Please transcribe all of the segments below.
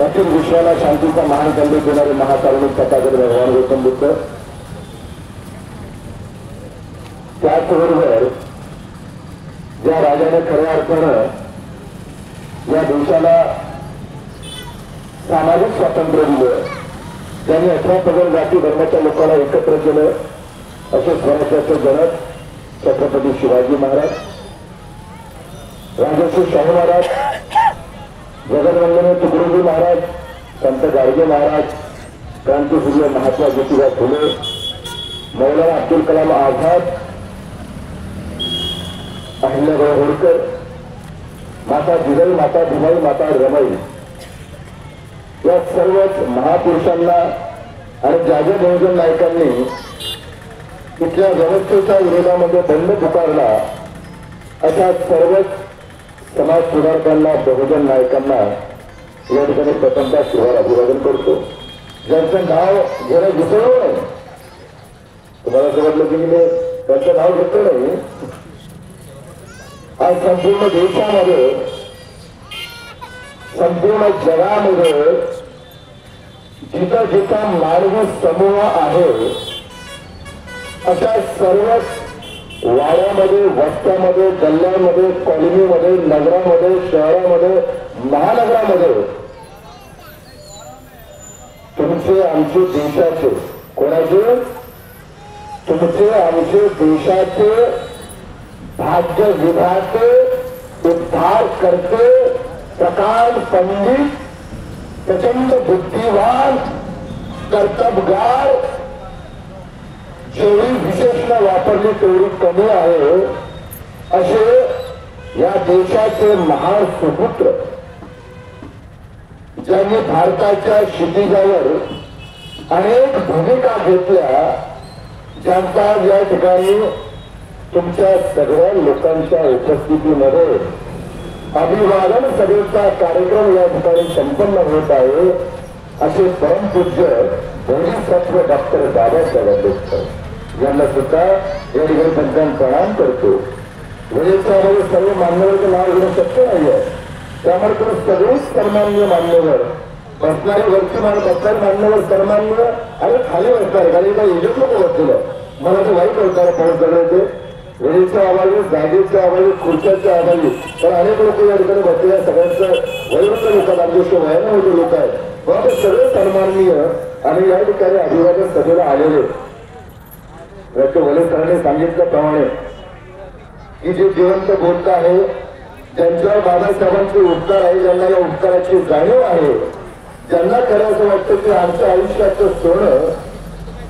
अखिल विश्वाला शांतीचा महान संदेश देणारे महाकारुणिक तथागत भगवान गौतम बुद्ध, त्याचबरोबर ज्या राजाने खऱ्या अर्थानं या देशाला सामाजिक स्वातंत्र्य दिलं, ज्यांनी 18 पगड जाती धर्माच्या लोकांना एकत्र केलं, असे स्वराज्याचे जनक छत्रपती शिवाजी महाराज, राजर्षी शाहू महाराज, जगदवंदनीय तुकडोजी महाराज, संत गाडगे महाराज, क्रांतीसूर्य महात्मा ज्योतिबा फुले, मौलाना अब्दुल कलाम आझाद, अहिल्याबाई होळकर, माता जिजाई, माता भीमाई, माता रमाई, या सर्वच महापुरुषांना आणि जागे बहुजन नायकांनी इथल्या व्यवस्थेच्या विरोधामध्ये बंड पुकारला, अशा सर्वच समाज सुधारकांना, बहुजन नायकांना या ठिकाणी प्रथमतः शिवार अभिवादन करतो. ज्यांचं नाव घेणं विसरलो नाही, तुम्हाला असं वाटलं की मी त्यांचं नाव घेतलं नाही. आज संपूर्ण देशामध्ये, संपूर्ण जगामध्ये जिथं जिथं मानवी समूह आहे, अशा सर्वच वाड्यामध्ये, वस्त्यामध्ये, गल्ल्यांमध्ये, कॉलनीमध्ये, नगरामध्ये, शहरामध्ये, महानगरामध्ये तुमचे आमचे देशाचे, कोणाचे? तुमचे आमचे देशाचे भाग्य विधाते, उद्धार करते, प्रकांड पंडित, प्रचंड बुद्धिवान, कर्तबगार, जेवढी विशेषण वापरली तेवढी कमी आहे, असे या देशाचे महान सुपुत्र, ज्यांनी भारताच्या क्षितिजावर अनेक भूमिका घेतल्या, ज्यांचा या ठिकाणी तुमच्या सगळ्या लोकांच्या उपस्थितीमध्ये अभिवादन सभेचा कार्यक्रम या ठिकाणी संपन्न होत आहे, असे परमपूज्य बोधिसत्व डॉक्टर बाबासाहेब आंबेडकर यांना सुद्धा या ठिकाणी पंचांना प्रणाम करतो. वेळेच्यामध्ये सर्व मान्यवरचं नाव घेणं शक्य नाही आहे, त्यामुळे तुम्ही सगळेच सन्मान्य मान्यवर, बसणारे वरती बसणारे मान्यवर सन्मान्य आणि खाली बसणारे, खाली काही इजत नको बसलेलं, मला ते वाईट होणार पाऊस जगण्याचे, वेळेच्या अभावी, जागेच्या अभावी, खुर्च्याच्या अभावी, तर अनेक लोक या ठिकाणी बसलेल्या सगळ्यांचं वयोवृद्ध लोक, आमच्या वयाने मोठे लोक आहेत, पण ते सगळे सन्माननीय आणि या ठिकाणी अभिवादन सभेला आलेले. डॉक्टर वले सरांनी सांगितल्याप्रमाणे की जे जिवंत बोलत आहे, ज्यांच्यावर बाबासाहेबांचे उपकार आहे, ज्यांना या उपकाराची जाणीव आहे, ज्यांना खरं असं वाटतं की आमच्या आयुष्याचं सोनं,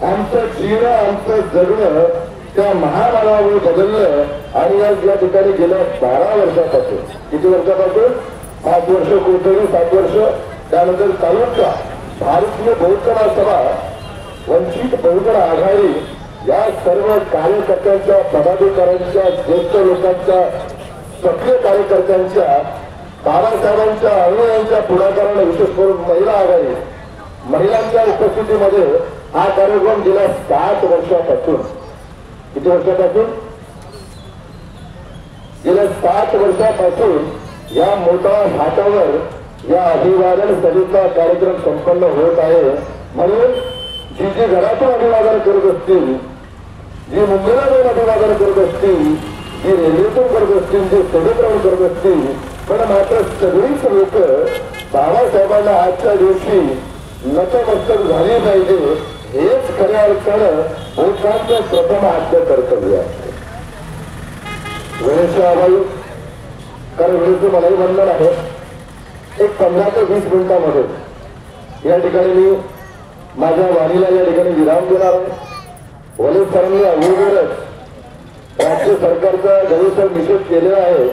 आमचं जीवन, आमचं जगणं त्या महामानवावर बदललं. आणि या ठिकाणी गेल्या 12 वर्षापासून, किती वर्षापासून? 5 वर्ष कोणतरी, 7 वर्ष, त्यानंतर तालुका भारतीय बहुजन सभा, वंचित बहुजन आघाडी या सर्व कार्यकर्त्यांच्या, पदाधिकाऱ्यांच्या, ज्येष्ठ लोकांच्या, सक्रिय कार्यकर्त्यांच्या, बाबासाहेबांच्या अनुयायांच्या पुढाकाराने, विशेष करून महिला आघाडी, महिलांच्या उपस्थितीमध्ये हा कार्यक्रम गेल्या 7 वर्षापासून, किती वर्षापासून? गेल्या 7 वर्षापासून या मोठ्या हातावर या अभिवादन सभेचा कार्यक्रम संपन्न होत आहे. म्हणून जी जी घरातून अभिवादन करत असतील, जी मुंबईला जाऊन अभिवादन करत असतील, जी रेल्वेतून करत असतील, जे सभेत राहून करत असतील, पण मात्र सगळीच लोक बाबासाहेबांना आजच्या दिवशी नतमस्तक झाली पाहिजे, हेच खऱ्या अर्थानं मोठ्यांचं प्रथम आद्य कर्तव्य आहे. वेळेच्या अभावी, कारण वेळेचं मलाही बंधन आहे, एक 15 ते 20 मिनिटांमध्ये या ठिकाणी मी माझ्या वाणीला या ठिकाणी विराम देणार आहे. वले सरांनी अगोदरच राज्य सरकारचा गैरसर निषेध केलेला आहे.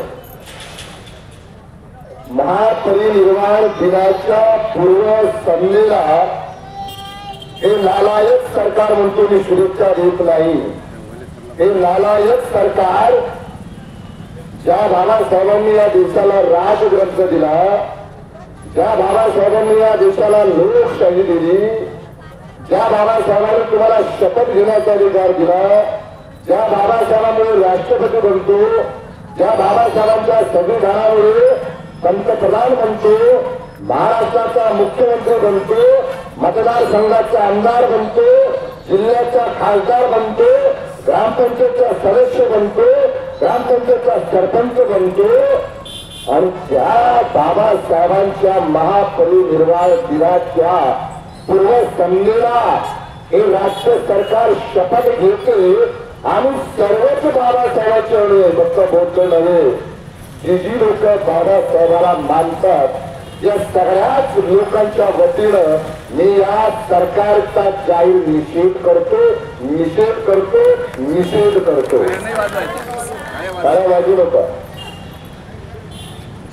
महापरिनिर्वाण दिनाच्या पूर्व संध्येला हे नालायक सरकार म्हणतो मी शुभेच्छा देत नाही. हे नालायक सरकार, ज्या बाबासाहेबांनी या देशाला राजग्रंथ दिला, ज्या बाबासाहेबांनी या देशाला लोकशाही दिली, ज्या बाबासाहेबांनी तुम्हाला शपथ घेण्याचा अधिकार दिला, ज्या बाबासाहेबांमुळे राष्ट्रपती बनतो, ज्या बाबासाहेबांच्या संविधानामुळे पंतप्रधान बनतो, महाराष्ट्राचा मुख्यमंत्री बनतो, मतदारसंघाचा आमदार बनतो, जिल्ह्याचा खासदार बनतो, ग्रामपंचायतचा सदस्य बनतो, ग्रामपंचायतचा सरपंच बनतो आणि त्या बाबासाहेबांच्या महापरिनिर्वाण दिनाच्या पूर्वसंध्येला हे राज्य सरकार शपथ घेते आणि सर्वच बाबासाहेबांचे अणु फक्त बोलतो नव्हे, जी लोक बाबासाहेबाला मानतात या सगळ्याच लोकांच्या वतीनं मी या सरकारचा जाहीर निषेध करतो. काय वाजू नका.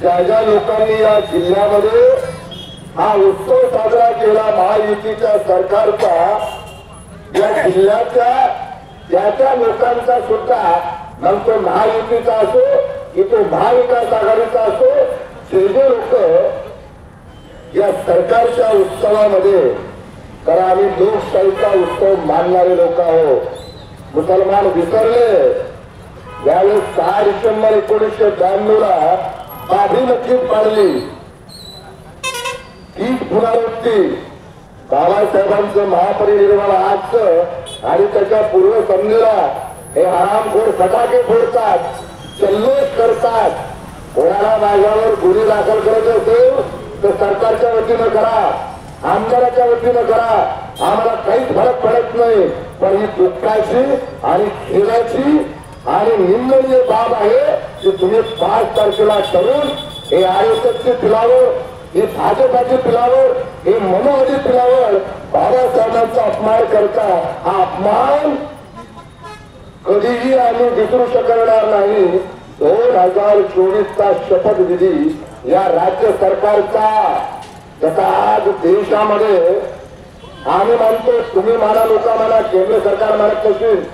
ज्या ज्या लोकांनी या जिल्ह्यामध्ये हा उत्सव साजरा केला महायुतीच्या सरकारचा, या जिल्ह्याच्या त्या लोकांचा सुद्धा, मग तो महायुतीचा असो की तो महाविकास आघाडीचा असो, जे लोक या सरकारच्या उत्सवामध्ये, कारण आम्ही लोकशाहीचा उत्सव मानणारे लोक आहोत. मुसलमान विसरले यावेळेस 6 डिसेंबर 1992 ला बाबरी मस्जिद पाडली, हीच पुनरावृत्ती बाबासाहेबांचं महापरिनिर्वाण आजचं आणि त्याच्या पूर्वसंध्येला हे हरामखोर फटाके फोडतात, जल्लोष करतात. कोणाला माझ्यावर गुन्हे दाखल करायचे असेल तर सरकारच्या वतीनं करा, आमदाराच्या वतीनं करा, आम्हाला काहीच फरक पडत नाही. पण ही दुःखाची आणि खेळाची आणि निंदनीय बाब आहे की तुम्ही 5 तारखेला ठरवून हे आयोजकचे पिलावर, हे भाजपाचे पिलावर, हे मनोवादी पिलावर बाबासाहेबांचा अपमान करता. हा अपमान कधीही आम्ही विसरू शकणार नाही. 2024चा शपथविधी या राज्य सरकारचा, जसा आज देशामध्ये आम्ही मानतो, तुम्ही माना, लोक माना, केंद्र सरकार मानत नसेल,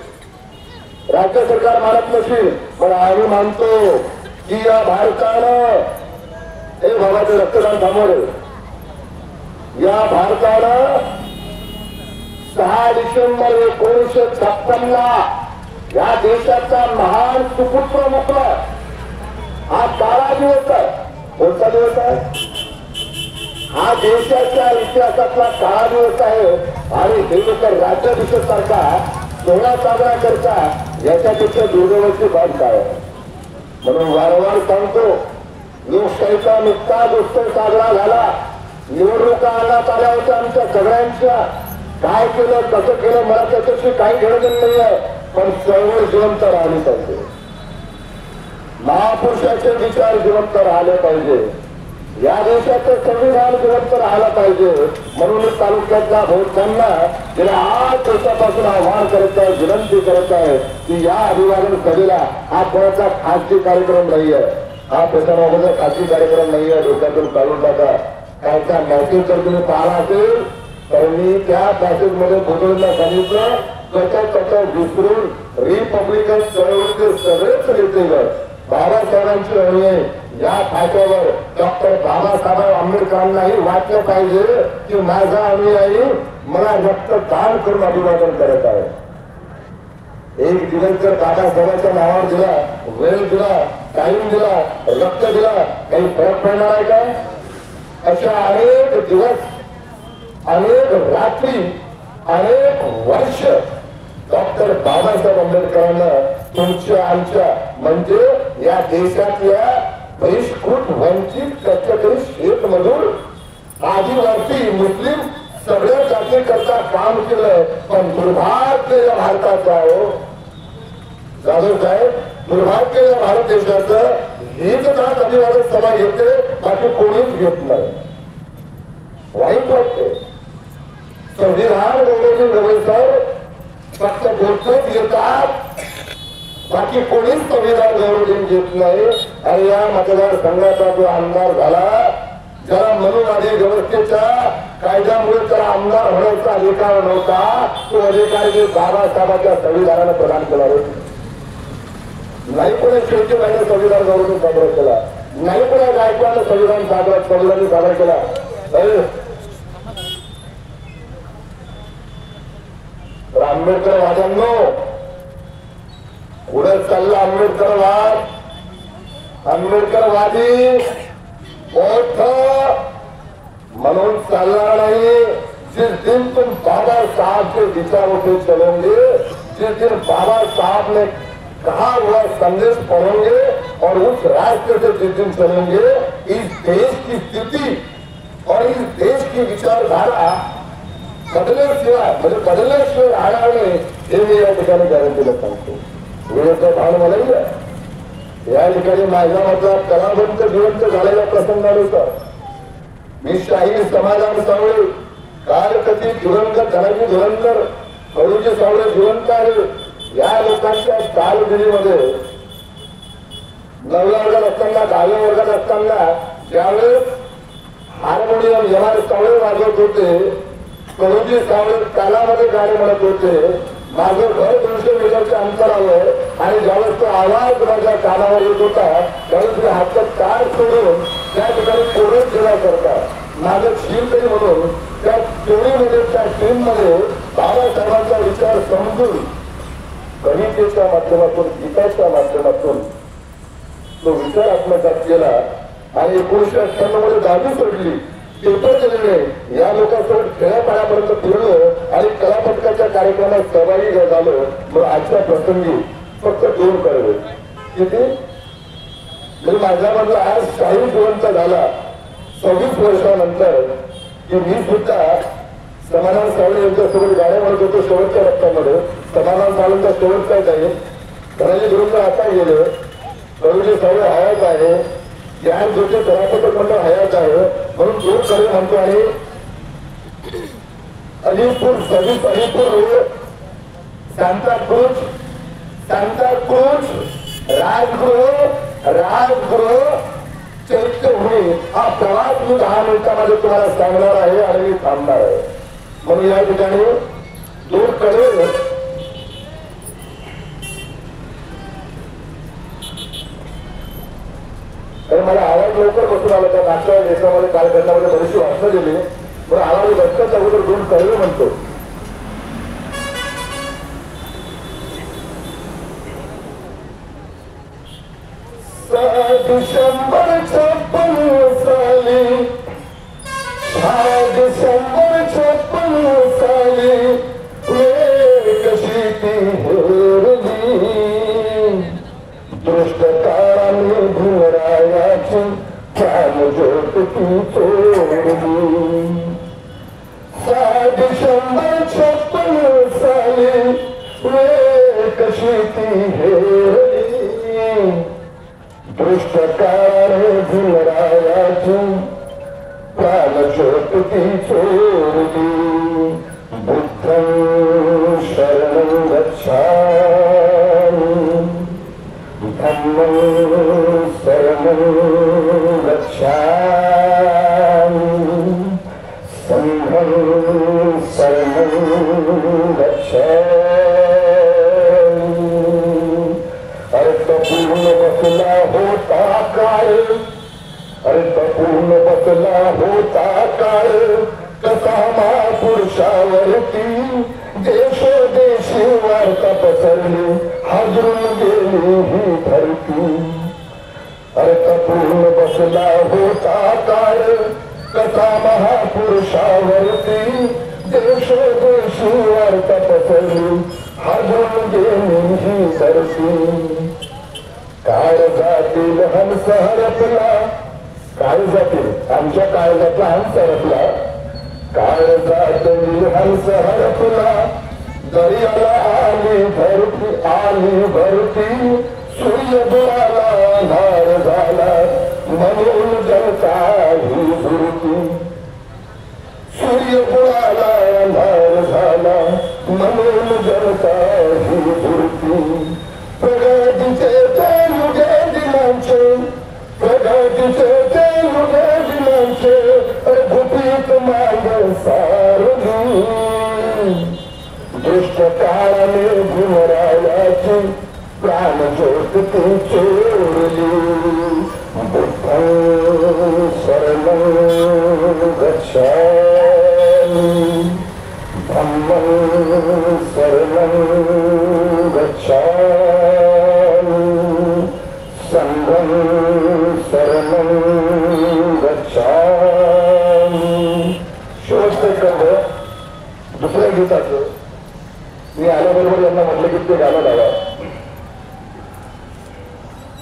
राज्य सरकार मानत नसेल, पण आम्ही मानतो की या भारतानं, हे बाबाचं रक्तदान थांबवलं, या भारतानं 6 डिसेंबर 1956 ला या देशाचा महान सुपुत्र मुकला. हा काळा दिवस आहे. कोणता दिवस आहे? हा देशाच्या इतिहासातला काळा दिवस आहे. आणि हे लोक राज्याभिषेक सारखा सोहळा साजरा करता, याच्यापेक्षा दुर्दैवाची बाब काय आहे? म्हणून वारंवार सांगतो, लोकशाहीचा नुकताच उत्सव साजरा झाला, निवडणुका आणण्यात आल्या होत्या आमच्या सगळ्यांच्या. काय केलं, कसं केलं, मला त्याच्याशी काही घेणं नाही आहे, पण चळवळ जिवंत राहिली पाहिजे, महापुरुषाचे विचार जिवंत राहिले पाहिजे, या देशाचं संविधान जिवंत राहायला पाहिजे. म्हणून तालुक्यातल्या भोजनांना गेल्या 8 दिवसापासून आव्हान करत आहे, विनंती करत आहे की या अभिवादन सभेला हा कोणाचा खासगी कार्यक्रम नाही आहे, हा प्रचारामध्ये खासगी कार्यक्रम नाही आहे, डोक्यातून काढून टाका. कालचा मॅसेज जर तुम्ही पाहिला असेल तर मी त्या मॅसेजमध्ये बोलून सांगितलं, त्याचं विसरून रिपब्लिकन चळवळीचे सगळेच नेते बाबासाहेबांची अणुये या खात्यावर डॉक्टर बाबासाहेब आंबेडकरांनाही वाटलं पाहिजे की माझा अनुयायी मला रक्तदान करून अभिवादन करत आहे. एक दिवस जर बाबासाहेबांच्या नावावर दिला, वेळ दिला, टाइम दिला, रक्त दिला, काही फरक पडणार आहे का? अशा अनेक दिवस, अनेक रात्री, अनेक वर्ष डॉक्टर बाबासाहेब आंबेडकरांना तुमच्या आमच्या म्हणजे या देशातल्या बहिष्कृत, वंचित, कष्टकरी, शेतमजूर, आदिवासी, मुस्लिम सगळ्या जातीकरता काम केलं. पण दुर्भाग्य या भारताचं आहे जाधव साहेब, दुर्भाग्य या भारत देशाचं एक तास अभिवादन सभा घेते, बाकी कोणीच घेत नाही. वाईट वाटते. संविधान गौरवजी गवईसाहेब फक्त बोलतच येतात, बाकी कोणीच संविधान गौरवून घेत नाही. आणि या मतदारसंघाचा जो आमदार झाला, ज्याला मनुवादी व्यवस्थेच्या कायद्यामुळे त्याला आमदार होण्याचा अधिकार नव्हता, तो अधिकार बाबासाहेबांच्या संविधानानं प्रदान केला होता. नाही कोणी शेवटी महिने संविधान गौरवून साजरा केला, नाही कोणा गायकवाडनं संविधान साजरा केला. आंबेडकर वादांनो पुढे चालला आंबेडकरवाद, आंबेडकरवादी मोठ म्हणून चालणार नहीं। जिस दिन तुम बाबा साहब के विचारों पे चलोगे, जिस दिन बाबा साहब ने कहा हुआ संदेश पढ़ोगे और उस रास्ते से जिस दिन चलेंगे, इस देश की स्थिति और इस देश की विचारधारा बदलल्याशिवाय म्हणजे बदलल्याशिवाय राहणार नाही हे मी या ठिकाणी गॅरंटीला सांगतो। वेळेचा भान मलाही आहे। या ठिकाणी माझा मधला कलावंत जिवंत झालेला प्रसंग होता। मी शाहीर समाधान सावळे काल कधी धुरंधर धनाजी धुरंधर कडूचे सावळे जिवंत आहे। या लोकांच्या कालगिरीमध्ये 9व्या वर्गात असताना 10व्या वर्गात असताना ज्यावेळेस हार्मोनियम एम.आर. सावळे वाजवत होते, कडूजी सावळे कानामध्ये गाणे म्हणत होते। माझं घर 200 मीटरच्या अंतरावर आणि ज्यावेळेस तो आवाज माझ्या कानावर येत होता त्यावेळेस मी हातात कार सोडून त्या ठिकाणी कोरड सेवा करतात माझं शिवकरी म्हणून त्या टोळीमध्ये त्या टीममध्ये बाबासाहेबांचा विचार समजून कवितेच्या माध्यमातून गीताच्या माध्यमातून तो विचार आत्मसात केला आणि 1998 मध्ये दाबी सोडली, पेपर दिलेले। या लोकांसोबत खेड्यापाड्यापर्यंत फिरलो आणि कलापथकाच्या कार्यक्रमात सहभागी झालो। मग आजच्या प्रसंगी फक्त 2 कळले किती मी माझ्यामधला आज शाहीर जिवंत झाला 26 वर्षानंतर की मी सुद्धा समाधान सावळे यांच्यासोबत गाड्या म्हणत होतो। शेवटच्या रस्त्यामध्ये समाधान सावळेंचा शेवटचा जाईल, धनाजी धुरंधर आता गेले, कडूजी सावळे हयात आहे, ज्ञान ज्योती कलापथक मंडळ हयात आहे। म्हणून 2 कळे म्हणतो आणि अलीपूर 26 अलीपूर रोड सांताक्रूज राजगृह चैत्यभूमी हा प्रवास मी 10 मिनिटांमध्ये तुम्हाला सांगणार आहे आणि मी थांबणार आहे। म्हणून या ठिकाणी 2 कळे मला आवाज लवकर बसून आला त्या नाट्य देशामध्ये कालखंडामध्ये बरीचशी वाचना दिली म्हणून आवाज बसताच अगोदर 2 कळे म्हणतो। डिसेंबर 56 साली डिसेंबर 56 साली कशी ती हेरली दृष्ट काळाने भुमरायाची छान ज्योत ती चोरली। डिसेंबर 56 साली कशी ती हेरली दृष्ट काळाने भुमरायाची प्राण ज्योत ती चोरली। बुद्धं शरणं गच्छामि धम्मं शरणं गच्छामि संघं शरणं गच्छामि। अर्थपूर्ण बसला होता काळ, अर्थपूर्ण बसला होता काळ कसा महापुरुषावरती देशोदेशी वार्ता पसरली हादरून गेली ही धरती। अर्थपूर्ण बसला होता काळ कसा महापुरुषावरती देशोदेशी वार्ता पसरली हादरून गेली ही धरती। काळजातील हंस हरपला, काळजातील आमच्या काळजातला हंस हरपला, काळजातील हंस हरपला दर्याला आली भरती सूर्य बुडाला अंधार झाला म्हणून जनता ही भरती। सूर्य बुडाला अंधार झाला म्हणून जनता ही भरती। प्रगतीचे ते युगे दिनांचे, प्रगतीचे ते युगे दिनांचे गुपित माग सारली दुष्ट काळाने भुमरायाची प्राण ज्योत ती चोरली। बुद्धं शरणं गच्छामि धम्मं शरणं गच्छामि संघं शरणं गच्छामि। गीताचं मी आल्याबरोबर यांना म्हटलं की ते गाणं लावा.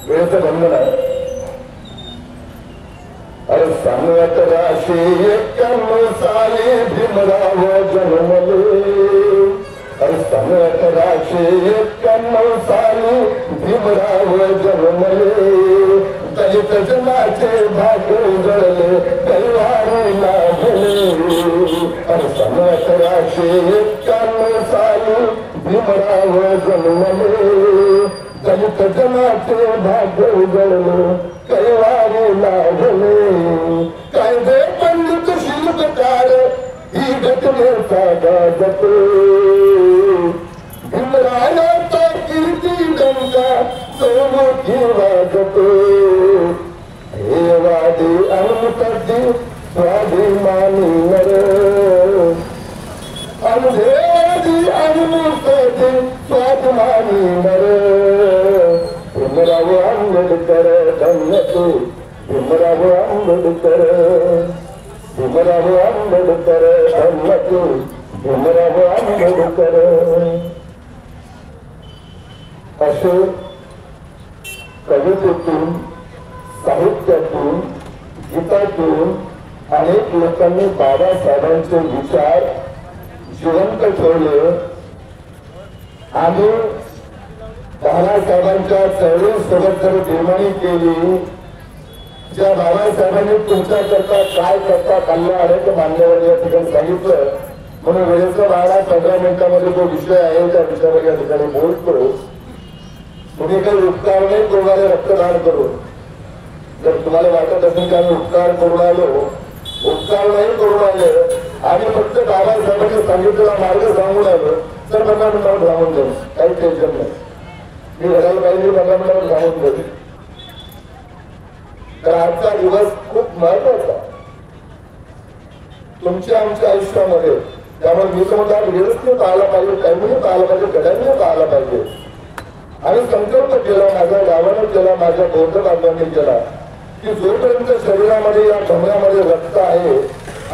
वेळेचं बंधन आहे. अरे सांगत राशी 91 साली भीमराव जन्मले. अरे सांगत राशी 91 साली भीमराव जन्मले. दलित जनाचे भाग्य उजळले कैवारी लाभले. अरे सांगत राशी 91 साली भीमराव जन्मले. दलित जनाचे भाग्य उजळले कैवारी लाभले. कायदे पंडित शिल्पकार ही घटनेचा गाजतो. भीमरायाचा कीर्ती डंका चौमुखी वाजतो. हे वादी अनुमती स्वाभिमानी नर. अंधेवादी अनुमती स्वाभिमानी नर. भीमराव आंबेडकर धन्य तू. भीमराव आंबेडकर. भीमराव आंबेडकर धन्य तू. भीमराव आंबेडकर. असे कवितेतून साहित्यातून गीतातून अनेक लोकांनी बाबासाहेबांचे विचार जिवंत ठेवले. आम्ही बाबासाहेबांच्या चळवळीसोबत जर बेमानी केली. ज्या बाबासाहेबांनी तुमच्याकरता काय करता खाल्लं आहे ते मान्यवर या ठिकाणी सांगितलं. म्हणून वेळेचा बाळा 15 मिनिटांमध्ये जो विषय आहे त्या विषयावर या ठिकाणी बोलतो. तुम्ही काही उपकार नाही कोणाला रक्तदान करू. जर तुम्हाला वाटत असेल की आम्ही उपकार करून आलो, उपकार नाही करून आले आणि फक्त बाबासाहेबांनी सांगितलेला मार्ग सांगून आलो तर 15 मिनिटावर सांगून जाऊ. काही टेन्शन नाही. मी घराला पाहिजे 15 मिनिटावर सांगून जाईल. तर आजचा दिवस खूप महत्वाचा तुमच्या आमच्या आयुष्यामध्ये. त्यामुळे मी तर म्हणतो व्यवस्थित आला पाहिजे, टाइमने पाहायला पाहिजे, घड्याने पाहायला पाहिजे. आणि संकल्प केला, माझ्या गावाने केला, माझ्या बौद्ध बांधवांनी केला की जोपर्यंत शरीरामध्ये या कमऱ्यामध्ये रक्त आहे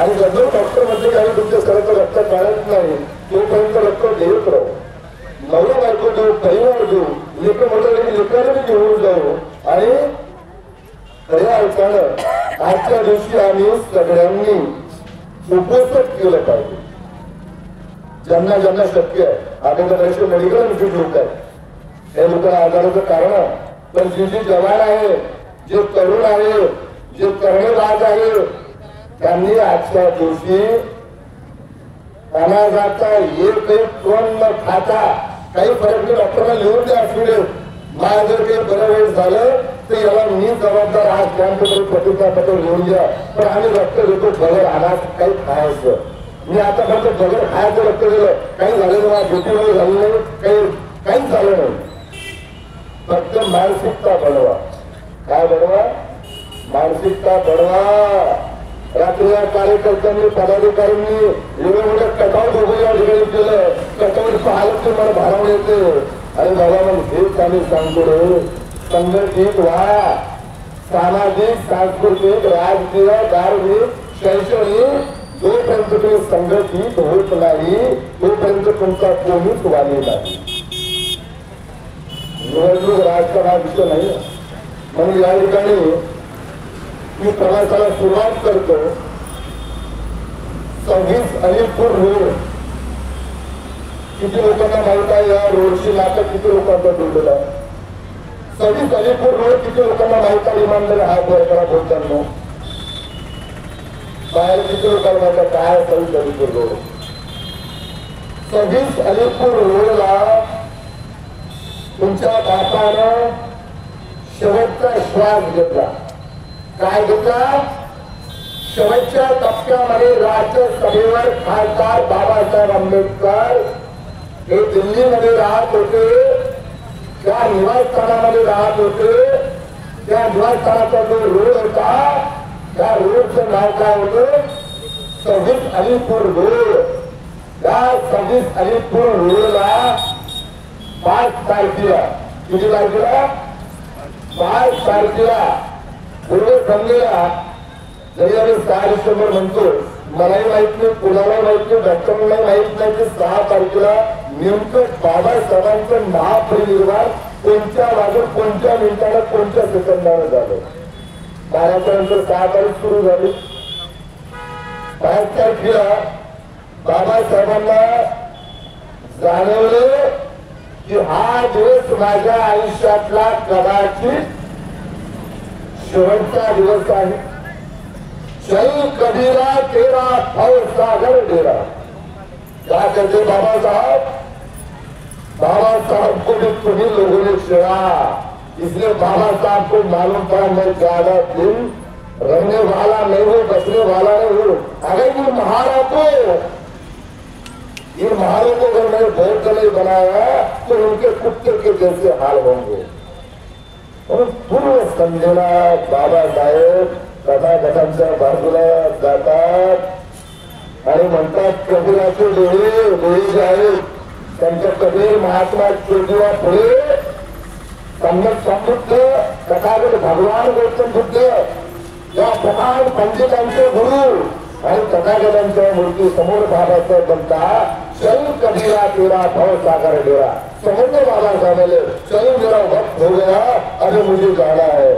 आणि जर डॉक्टर मध्ये काही तुमच्या शरीराचं रक्त काढत नाही तोपर्यंत रक्त देत राहू. नवरा बायको देऊ, परिवार देऊ, लेख मोठं लेकरांनी घेऊन जाऊ. आणि खऱ्या अर्थानं आजच्या दिवशी आम्ही सगळ्यांनी उपस्थित केलं पाहिजे. ज्यांना ज्यांना शक्य आहे. आता तर मेडिकल इन्स्टिट्यूट लोक आहेत, हे लोकांना आजाराचं कारण आहे. पण जे जवान आहे, जे तरुण आहे, जे कर्णबाज आहे, त्यांनी आजच्या दिवशी अनाजाचा एक कोण न खाता काही फरक नाही. डॉक्टरला लिहून द्या असू मला जर काही बरं वेळ झालं तर याला मी जबाबदार. आज कॅम्पबद्दल प्रतिज्ञापत्र लिहून द्या. पण आम्ही रक्त देतो बगर अनाज काही खायचं. मी आता फक्त बगर खायचं रक्त दिलं. काही झालं नाही, भेटीमध्ये झालं नाही, काहीच झालं नाही. फक्त मानसिकता बनवा. काय बनवा? मानसिकता बनवा. रात्रीला कार्यकर्त्यांनी पदाधिकाऱ्यांनी एवढं मोठं कटाऊट उभं या ठिकाणी केलं. कटाऊट पाहायला तर मला भारावून येते. अरे बाबा मग हेच आम्ही सांगतो रे, संघटित व्हा. सामाजिक, सांस्कृतिक, राजकीय, धार्मिक, शैक्षणिक जोपर्यंत तुम्ही संघटित होत नाही तोपर्यंत तुमचा कोणीच वाली नाही. निवडणूक राजकारण हा विषय नाही. म्हणून या ठिकाणी मी प्रवासाला सुरुवात करतो. 26 अलीपूर रोड किती लोकांना माहित आहे? या रोडची नाटक किती लोकांचा जोडलेला आहे? 26 अलीपूर रोड किती लोकांना माहित आहे? इमानदारी हात वर करा बोलताना. बाहेर किती लोकांना माहित आहे काय 26 अलीपूर रोड? 26 अलीपूर रोडला तुमच्या बापानं शेवटचा श्वास घेतला. काय घेतला? शेवटच्या टप्प्यामध्ये राज्यसभेवर खासदार बाबासाहेब आंबेडकर हे दिल्लीमध्ये राहत होते. त्या निवासस्थानामध्ये राहत होते. त्या निवासस्थानाचा जो रोड होता त्या रोडचं नाव काय होतं? 26 अलीपूर रोड. त्या 26 अलीपूर रोडला 5 तारखेला, किती तारखेला? 5 तारखेला पूर्व संध्येला जरी आम्ही 6 डिसेंबर म्हणतो, मलाही माहित नाही, कुणालाही माहित नाही, डॉक्टरांनाही माहित नाही की 6 तारखेला नेमकं बाबासाहेबांचं महापरिनिर्वाण कोणत्या वाजून कोणत्या मिनिटाला कोणत्या सेकंदानं झालं. 12च्या नंतर 6 तारीख सुरू झाली. 5 तारखेला बाबासाहेबांना जाणवलं की हा दिवस माझ्या आयुष्यातला कदाचित शेवटचा दिवस आहे. चल कबीरा तेरा भव सागर डेरा. क्या कहते बाबा साहब को भी तुम्ही लोगों ने छेड़ा, इसलिए बाबा साहब को मालूम था मैं ज्यादा दिन रहने वाला नहीं हूँ, बचने वाला नहीं हूँ. अगर इन महारों को अगर मैंने बहुत नहीं बनाया तो उनके कुत्ते के जैसे हाल होंगे. और पूर्व समझेला बाबासाहेब तथागतांच्या बाजूला जातात आणि म्हणतात कबीराचे डोळे जे आहेत त्यांच्या कबीर महात्मा केजरीवाल पुढे सम्यक समृद्ध तथागत भगवान गौतम बुद्ध या प्रधान पंडितांचे गुरु आणि तथागतांच्या मूर्ती समोर बाबासाहेब म्हणतात चल कबीरा तेरा भव सागर डेरा. समोर बाबासाहेबांनी चल मेरा वक्त हो गया, अभी मुझे जाना है.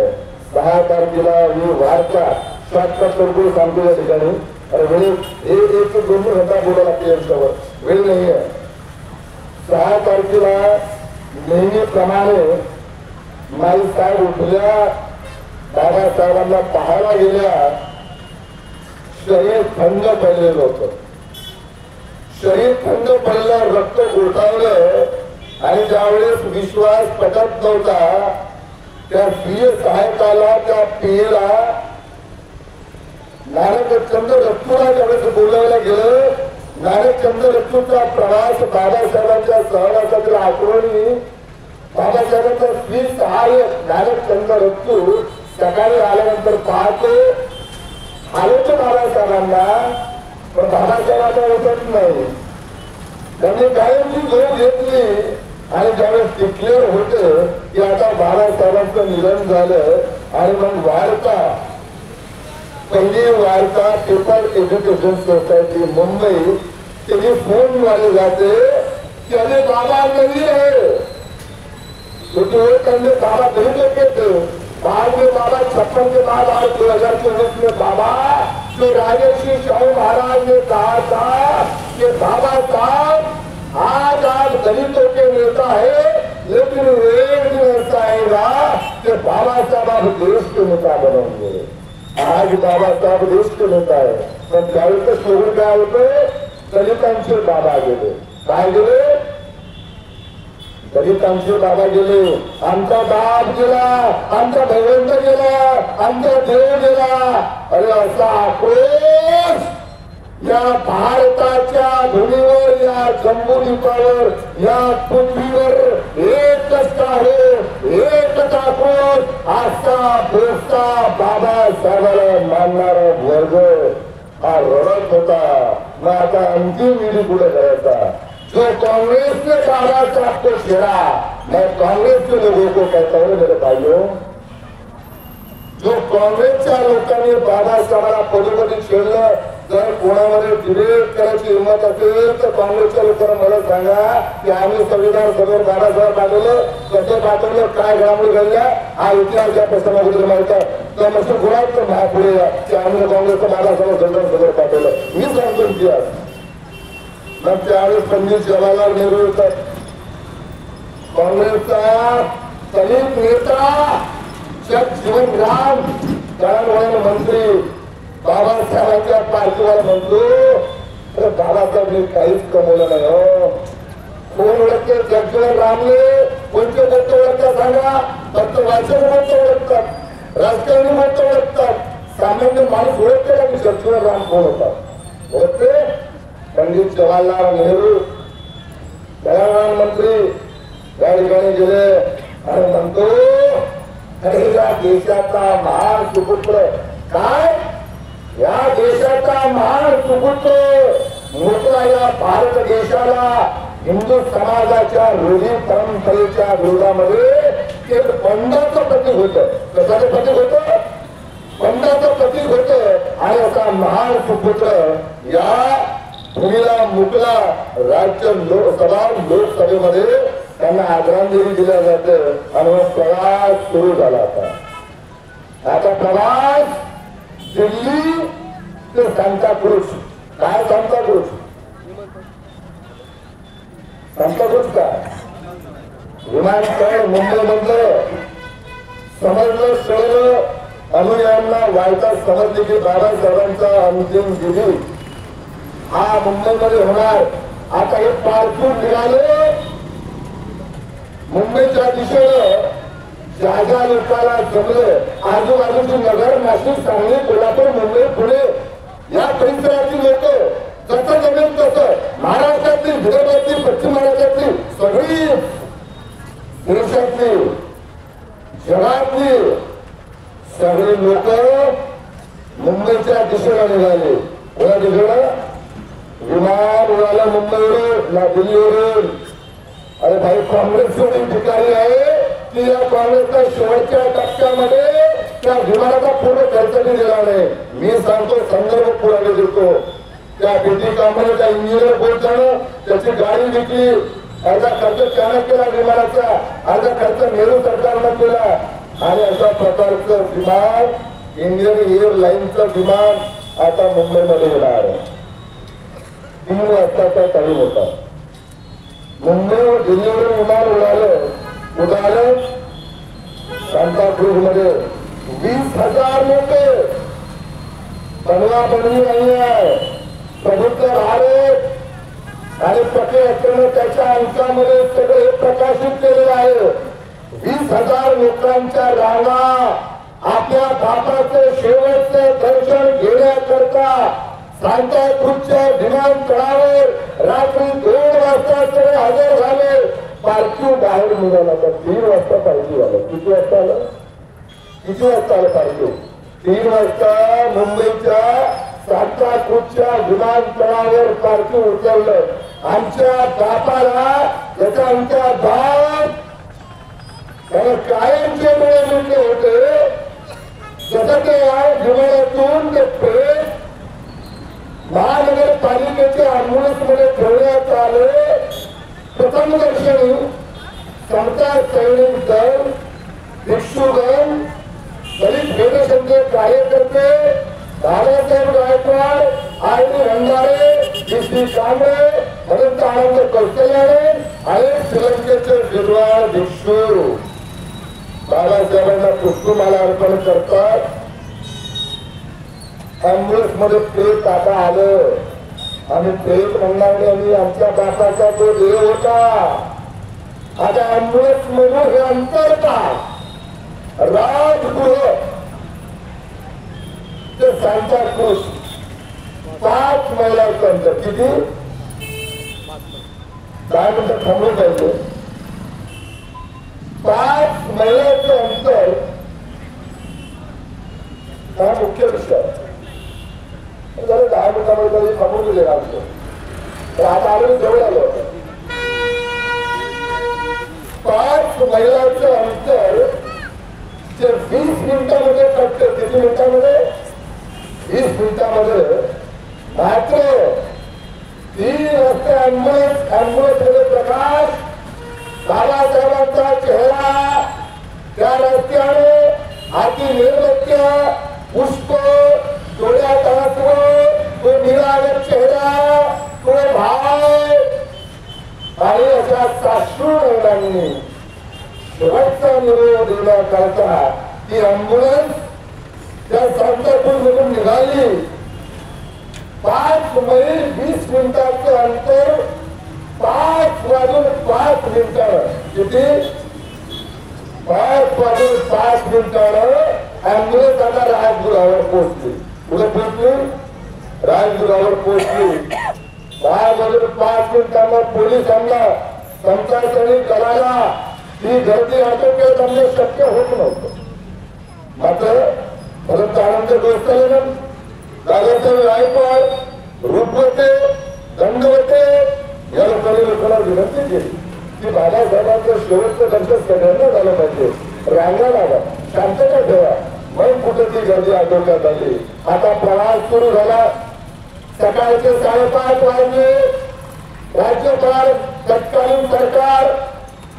6 तारखेला ही वार्ता शॉर्टकट करून सांगतो या ठिकाणी. अरे वेळ एक 2 घंटा बोलायला लागते यांच्यावर, वेळ नाही आहे. 6 तारखेला नेहमीप्रमाणे माई साहेब उठल्या, बाबासाहेबांना पाहायला गेल्या. शरीर थंड पडलेलं होतं. शरीर थंड पडलं, रक्त गोठावलं आणि ज्यावेळेस विश्वास पटत नव्हता त्या प्रिय सहायकाला, त्या पियेला नानकचंद्र रत्तूला ज्यावेळेस बोलावलं गेलं, नानकचंद्र रत्तूचा प्रवास बाबासाहेबांच्या सहवासातील आठवणी, बाबासाहेबांचा श्री सहाय्यक नानकचंद्र रत्तू सकाळी आल्यानंतर पाहतो आलोच बाबासाहेबांना, पण बाबासाहेबांना उठत नाही. त्यांनी कायमची झोप घेतली आणि ज्यावेळेस डिक्लेअर होतं की आता बाबासाहेबांचं निधन झालं आणि मग वार्ता, पहिली वार्ता पेपर एज्युकेशन सोसायटी मुंबई त्याची फोन वाले जाते की अरे बाबा नहीं है. तो बाबा नहीं लेके थे. बाद में बाबा 56 के बाद आज 2024 में बाबा तो राजर्षि शाहू महाराज ने कहा था कि बाबा साहब आज आप दलितों के नेता है, लेकिन एक दिन ऐसा आएगा कि बाबा साहब आप देश के नेता बनोगे. आज बाबा साहब देश के नेता है, पण त्यावेळेस स्लोगन काय होतं, दलितांचे बाबा गेले. काय गेले? दलितांचे बाबा गेले. आमचा बाप गेला, आमचा भगवंत गेला, आमचा देव गेला. अरे असा आक्रोश या भारताच्या भूमीवर, या जम्बूद्वीपावर, या पृथ्वीवर एकच आहे, एकच आक्रोश. असा बोलता बाबासाहेबाला मानणारा वर्ग हा रडत होता. मग आता अंतिम विधी पुढे करायचा. जो कांग्रेस ने बाबा साहब को छेड़ा, मैं कांग्रेस के लोगों को कहता हूँ मेरे भाइयों, जो काँग्रेसच्या लोकांनी बाबासाहेबांना पदोपदी छेडलं, जर कोणामध्ये डिबेट करायची हिंमत असेल तर काँग्रेसच्या लोकांना मला सांगा की आम्ही संविधान सभेवर बाबासाहेब पाठवलं, कसं पाठवलं, काय घडामोडी घडल्या, हा इतिहास या प्रश्नामध्ये माहित आहे. तर मस्त गुणाचं महापुढे की आम्ही काँग्रेसचं बाबासाहेब संविधान सभेवर पाठवलं. मी सांगतो इतिहास. मग त्यावेळेस पंडित जवाहरलाल नेहरू होतात, काँग्रेसचा दलित नेता जगजीवन राम दळणवळण मंत्री बाबासाहेबांच्या पार्टीवर म्हणतो, तर बाबासाहेबांनी काहीच कमवलं नाही. हो, कोण ओळखते जगजीवन रामले? कोणते गोष्ट ओळखतात सांगा? फक्त वाचन गोष्ट ओळखतात, राजकारणी गोष्ट ओळखतात, सामान्य माणूस ओळखते का की जगजीवन राम कोण होतात? ओळखते? पंडित जवाहरलाल नेहरू दळणवळण मंत्री या ठिकाणी गेले आणि म्हणतो, अरे या देशाचा महान सुपुत्र, काय या देशाचा महान सुपुत्र मोठा या भारत देशाला हिंदू समाजाच्या रूढी परंपरेच्या विरोधामध्ये एक बंडाचं प्रतीक होतं. कशाचं प्रतीक होतं? बंडाचं प्रतीक होतं. आणि असा महान सुपुत्र या भूमीला मुकला राज्य लोकसभेमध्ये त्यांना आदरांजली दिल्या जाते आणि मग प्रवास सुरू झाला आता प्रवास दिल्ली ते सांताक्रूज. काय सांताक्रूज? सांताक्रूज काय विमानतळ मुंबईमधलं समजलं सगळं अनुयायांना व्हायचा समजले की बाबासाहेबांचा अंतिम विधी हा मुंबईमध्ये होणार. आता हे पारखून निघाले मुंबईच्या दिशेनं. ज्या ज्या लोकांना जमलं आजूबाजूची नगर नाशिक सांगली कोल्हापूर मुंबई पुणे या परिसरातील लोक जसं जमेल तसं महाराष्ट्रातली विदर्भातली पश्चिम महाराष्ट्रातली सगळी देशातली जगातली सगळी लोक मुंबईच्या दिशेला निघाले. कोणा दिशेला? विमान उडालं मुंबईवरून ना दिल्लीवरून. अरे भाई काँग्रेस ठिकाणी आहे की या काँग्रेसच्या शेवटच्या टप्प्यामध्ये त्या विमानाचा पूर्ण खर्च दिला नाही. मी सांगतो संदर्भ पुरावे देतो. त्या बीटी कंपनीचा इंजिनियर बोलताना त्याची गाडी विकली. अर्धा खर्च त्यानं केला विमानाचा, अर्धा खर्च नेहरू सरकारनं केला. आणि अशा प्रकारचं विमान इंडियन एअरलाईनचं विमान आता मुंबईमध्ये येणार आहे. 3 वाजताचा टाइम होता. मुंबईवर दिल्लीवरून विमान उडालं सांताक्रूज मध्ये 20,000 लोक. बनवा बनवी नाही आहे. प्रबुद्ध भारत आणि पटे असल्यानं त्याच्या अंकामध्ये सगळे प्रकाशित केलेलं आहे. 20,000 लोकांच्या रांगा आपल्या बापाचं शेवटचं दर्शन घेण्याकरता सांताक्रूजच्या विमानतळावर रात्री 2 वाजता सगळे हजर झाले. पार्किंग बाहेर निघाला तर 3 वाजता पार्किंग आलं. किती वाजता आलं? किती वाजता आलं पार्किंग? 3 वाजता मुंबईच्या सांताक्रूजच्या विमानतळावर पार्किंग उचललं. आमच्या बापाला त्याचा आमच्या बाप त्याला कायमचे डोळे मिळले होते. जसं ते विमानातून ते प्रेस महानगरपालिकेच्या अँब्युलन्स मध्ये ठेवण्यात आले. प्रथम दर्शनी समता सैनिक दल, भिक्षुगण, दलित फेडरेशनचे कार्यकर्ते, दादासाहेब गायकवाड, आरडी भंडारे, डी कांबळे, अनंत आनंद कौशल्याने आणि श्रीलंकेचे विद्वान भिक्षू बाळासाहेबांना पुष्पमाला अर्पण करतात. अँब्युलन्स मध्ये प्रेत आता आलं. आम्ही प्रेत म्हणणार नाही, आमच्या बापाचा तो देव होता. आता अँब्युलन्स मधून हे अंतर का राजगृह ते सांताक्रूज 5 मैलाचं अंतर. किती? 10 मिनिटं थांबलं पाहिजे. 5 मैलाचं अंतर हा मुख्य विषय. 10 मिनिटांमध्ये थांबून दिले राहतो. तर आता आम्ही जवळ आलो होतो. 5 मैलाचं अंतर ते 20 मिनिटांमध्ये कटते. किती मिनिटांमध्ये? 20 मिनिटांमध्ये. मात्र 3 वाजता अँब्युलन्स मध्ये प्रकाश बाबासाहेबांचा चेहरा त्या रस्त्याने हाती मेणबत्त्या, पुष्प, डोळ्यात आसू, तो निरागस चेहरा, तो भाव आणि अशा साश्रू नयनांनी शेवटचा निरोप देण्याकरता ती अँब्युलन्स त्या सांताक्रूज मधून निघाली. 5 मैल 20 मिनिटाचं अंतर 5 वाजून 5 मिनिटानं. किती? 5 वाजून 5 मिनिटानं अँब्युलन्स आता राजगृहावर पोहोचली. कुठे पोहोचली? राजगृहावर पोहोचली. 10 वाजून 5 मिनिटांना पोलिसांना संचारणी करायला ही गर्दी आटोक्यात आणणं शक्य होत नव्हतं. मात्र परंतु आनंद गोष्ट दादासाहेब गायकवाड, रूपवते, दंडवते या लोकांना विनंती केली की बाबासाहेबांचं शेवटचं दर्शन सगळ्यांना झालं पाहिजे. रांगा लावा, शांतता ठेवा. मग कुठे ती गर्दी आटोक्यात आली. आता प्रवास सुरू झाला. सकाळचे 5:30 वाजले. राज्यपाल तत्कालीन सरकार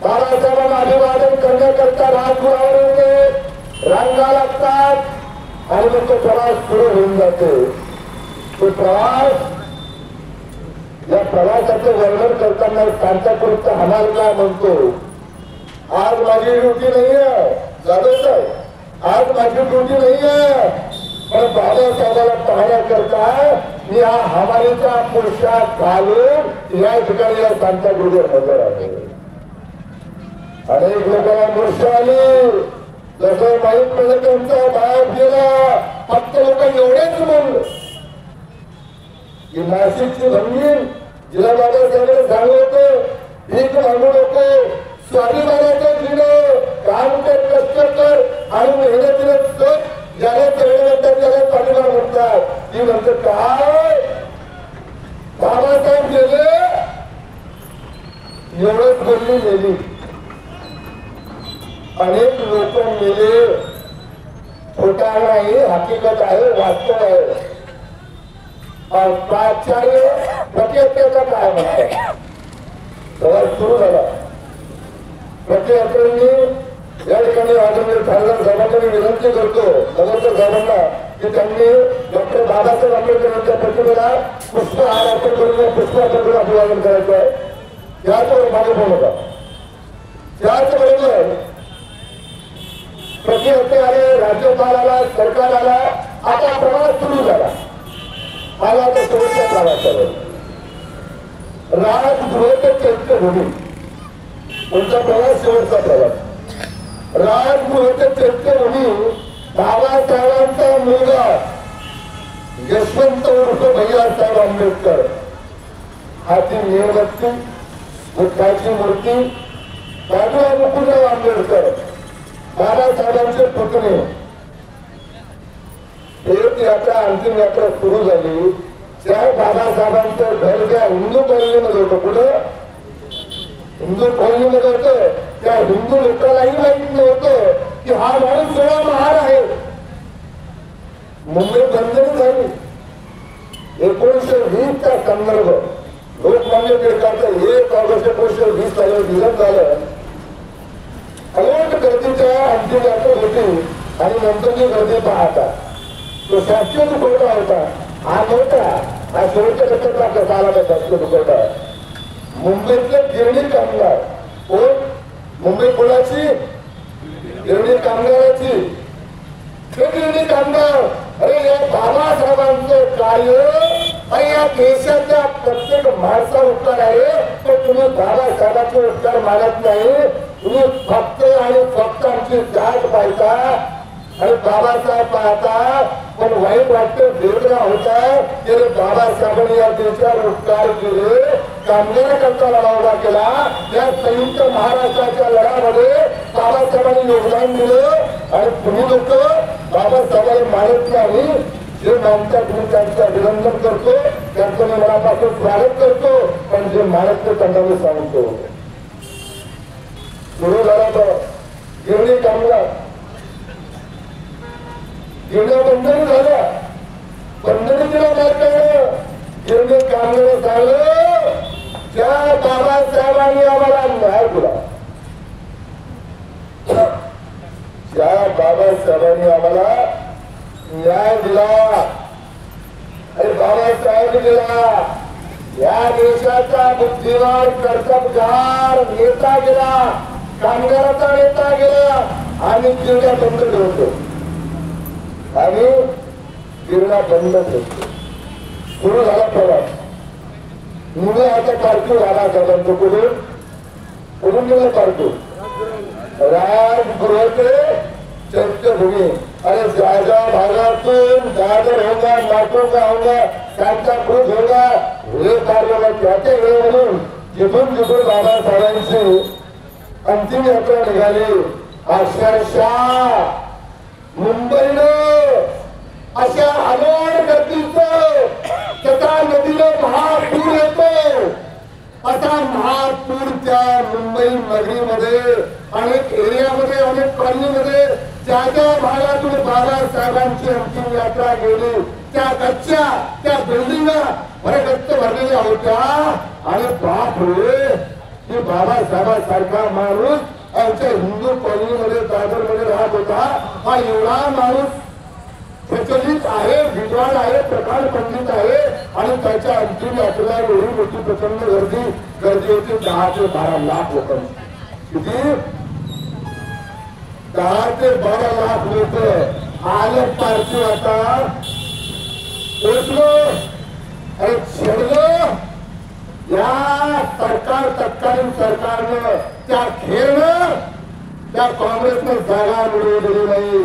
बाळासाहेबांना अभिवादन करण्याकरता राजगृहावर येते. रांगा लागतात आणि मग तो प्रवास सुरू होऊन जातो. तो प्रवास, या प्रवासाचं वर्णन करताना सांताक्रूजचा हमालला म्हणतो, आज माझी ड्युटी नाहीये जाधव साहेब, आज माझी ड्युटी नाहीये, पण बाबासाहेबांना पाहण्याकरता मी हा हमालीचा पोशाख घालून या ठिकाणी या सांताक्रूजवर हजर आहे. अनेक लोकांना मूर्छा आली. जसं माहीत पडलं त्यांचा बाप गेला. फक्त लोक एवढेच बोलले की नाशिकची भंगीर जिला बाबासाहेबांनी सांगितलं, भीक मागू नको, स्वाभिमानाचं दिलं, काम कर, कष्ट कर आणि मेहनतीने जग. ज्याला तेवढे म्हणतात त्याला स्वाभिमान म्हणतात. ती म्हणते काय बाबासाहेब गेले एवढंच बोलली गेली. अनेक लोक मेले, खोटा नाही, हकीकत आहे, वास्तव आहे. प्राचार्य प्रतिहत्येचा काय म्हणतात प्रवास सुरू झाला. प्रतिहत्यांनी या ठिकाणी आदरणीय खासदार साहेबांना विनंती करतो, नगरकर साहेबांना, की त्यांनी डॉक्टर बाबासाहेब आंबेडकर यांच्या प्रतिमेला पुष्पहार अर्पण करून पुष्पार्पण अभिवादन करायचं आहे. त्याचबरोबर मागे फोन होता. त्याचबरोबर प्रतिहत्या आले, राज्यपाल आला, सरकार आला. आता प्रवास सुरू झाला. मला आता शेवटच्या प्रवासावर राजगृह ते चैत्यभूमी, तुमचा प्रवास शेवटचा प्रवास. राजगृह ते चैत्यभूमी बाबासाहेबांचा मुलगा यशवंत उर्फ भैयासाहेब आंबेडकर, हाती मेणबत्ती, बुद्धाची मूर्ती, बाजूला मुकुंदराव आंबेडकर, बाबासाहेबांचे पुतणे. एक यात्रा, अंतिम यात्रा सुरू झाली. त्या बाबासाहेबांचं घर ज्या हिंदू कॉलनीमध्ये होतं, कुठं हिंदू कॉलनीमध्ये होतं, त्या हिंदू लोकांनाही माहित नव्हतं की हा माणूस सोळा महार आहे. मुंबई बंदच झाली. 1920 चा संदर्भ लोकमान्य टिळकांचं 1 ऑगस्ट 1920 साली निधन झालं. अनेक गर्दीच्या अंतिम यात्रा होती आणि नंतरची गर्दी पाहता तो शासकीय दुखवटा होता. हा नव्हता, हा शेवटच्या टप्प्यातला कसा आला का शासकीय दुखवटा. मुंबईतले गिरणी कामगार, कोण मुंबई कोणाची गिरणी कामगाराची, ते गिरणी कामगार, अरे या बाबासाहेबांचं कार्य आणि या देशाच्या प्रत्येक माणसा उपकार आहे. तर तुम्ही बाबासाहेबांचे उपकार मानत नाही, तुम्ही फक्त आणि फक्त आमची जात पाहता आणि बाबासाहेब पाहता. पण वाईट वाटतं, वेगळा होता की बाबासाहेबांनी या देशावर उपकार केले, कामगारांकरता लढा उभा केला. या संयुक्त महाराष्ट्राच्या लढ्यामध्ये बाबासाहेबांनी योगदान दिलं आणि तुम्ही लोक बाबासाहेबांना मानत नाही. जे मानतात मी त्यांचं अभिनंदन करतो, त्यांचं मी मनापासून स्वागत करतो. पण जे मानत नाही त्यांना मी सांगतो. सुरू झाला तर गिरणी कामगार, गिरण्या बंधन झाल्या, बंधनीला मार्गानं गिरणी कामगार सांगलं, त्या बाबासाहेबांनी आम्हाला न्याय दिला, त्या बाबासाहेबांनी आम्हाला न्याय दिला. अरे बाबासाहेब दिला. या देशाचा बुद्धिमान कर्तबगार नेता गेला, कामगाराचा नेता गेला आणि गिरण्या बंद ठेवतो आणि गिरणा बंद ठेवतो. सुरू झाला प्रवास. मुलं आता पार्टी झाला सर्वांचं. कुठून गेलं पार्टी? राजगृह ते चैत्यभूमी. अरे ज्या भागातून दादर होगा, नागपूरला होगा, सांताक्रूज होगा, हे कार्य त्याचे वेळ म्हणून जिथून जिथून बाबासाहेबांची अंतिम यात्रा निघाली. अक्षरशः मुंबईनं अशा अलोट गर्दीचं तथा नदीनं महापूर येतो, असा महापूर त्या मुंबई नगरीमध्ये अनेक एरियामध्ये, अनेक कॉलनीमध्ये ज्या ज्या भागातून बाबासाहेबांची अंतिम यात्रा गेली त्या कच्च्या त्या बिल्डिंगा भरगच्च भरलेल्या होत्या आणि बाप रे की बाबासाहेबांसारखा माणूस आमच्या हिंदू कॉलनीमध्ये दादरमध्ये राहत होता हा एवढा माणूस प्रचलित आहे विद्वान आहे प्रकार पंडित आहे आणि त्याच्या अंतिम यात्रेला एवढी मोठी प्रचंड गर्दी होती 10 ते 12 लाख लोकांची किती 10 ते 12 लाख लोक आले पार्टी आता पोचलो आणि छेडलं या तत्कालीन सरकारनं त्या खेळणं त्या काँग्रेसने जागा मिळवलेली नाही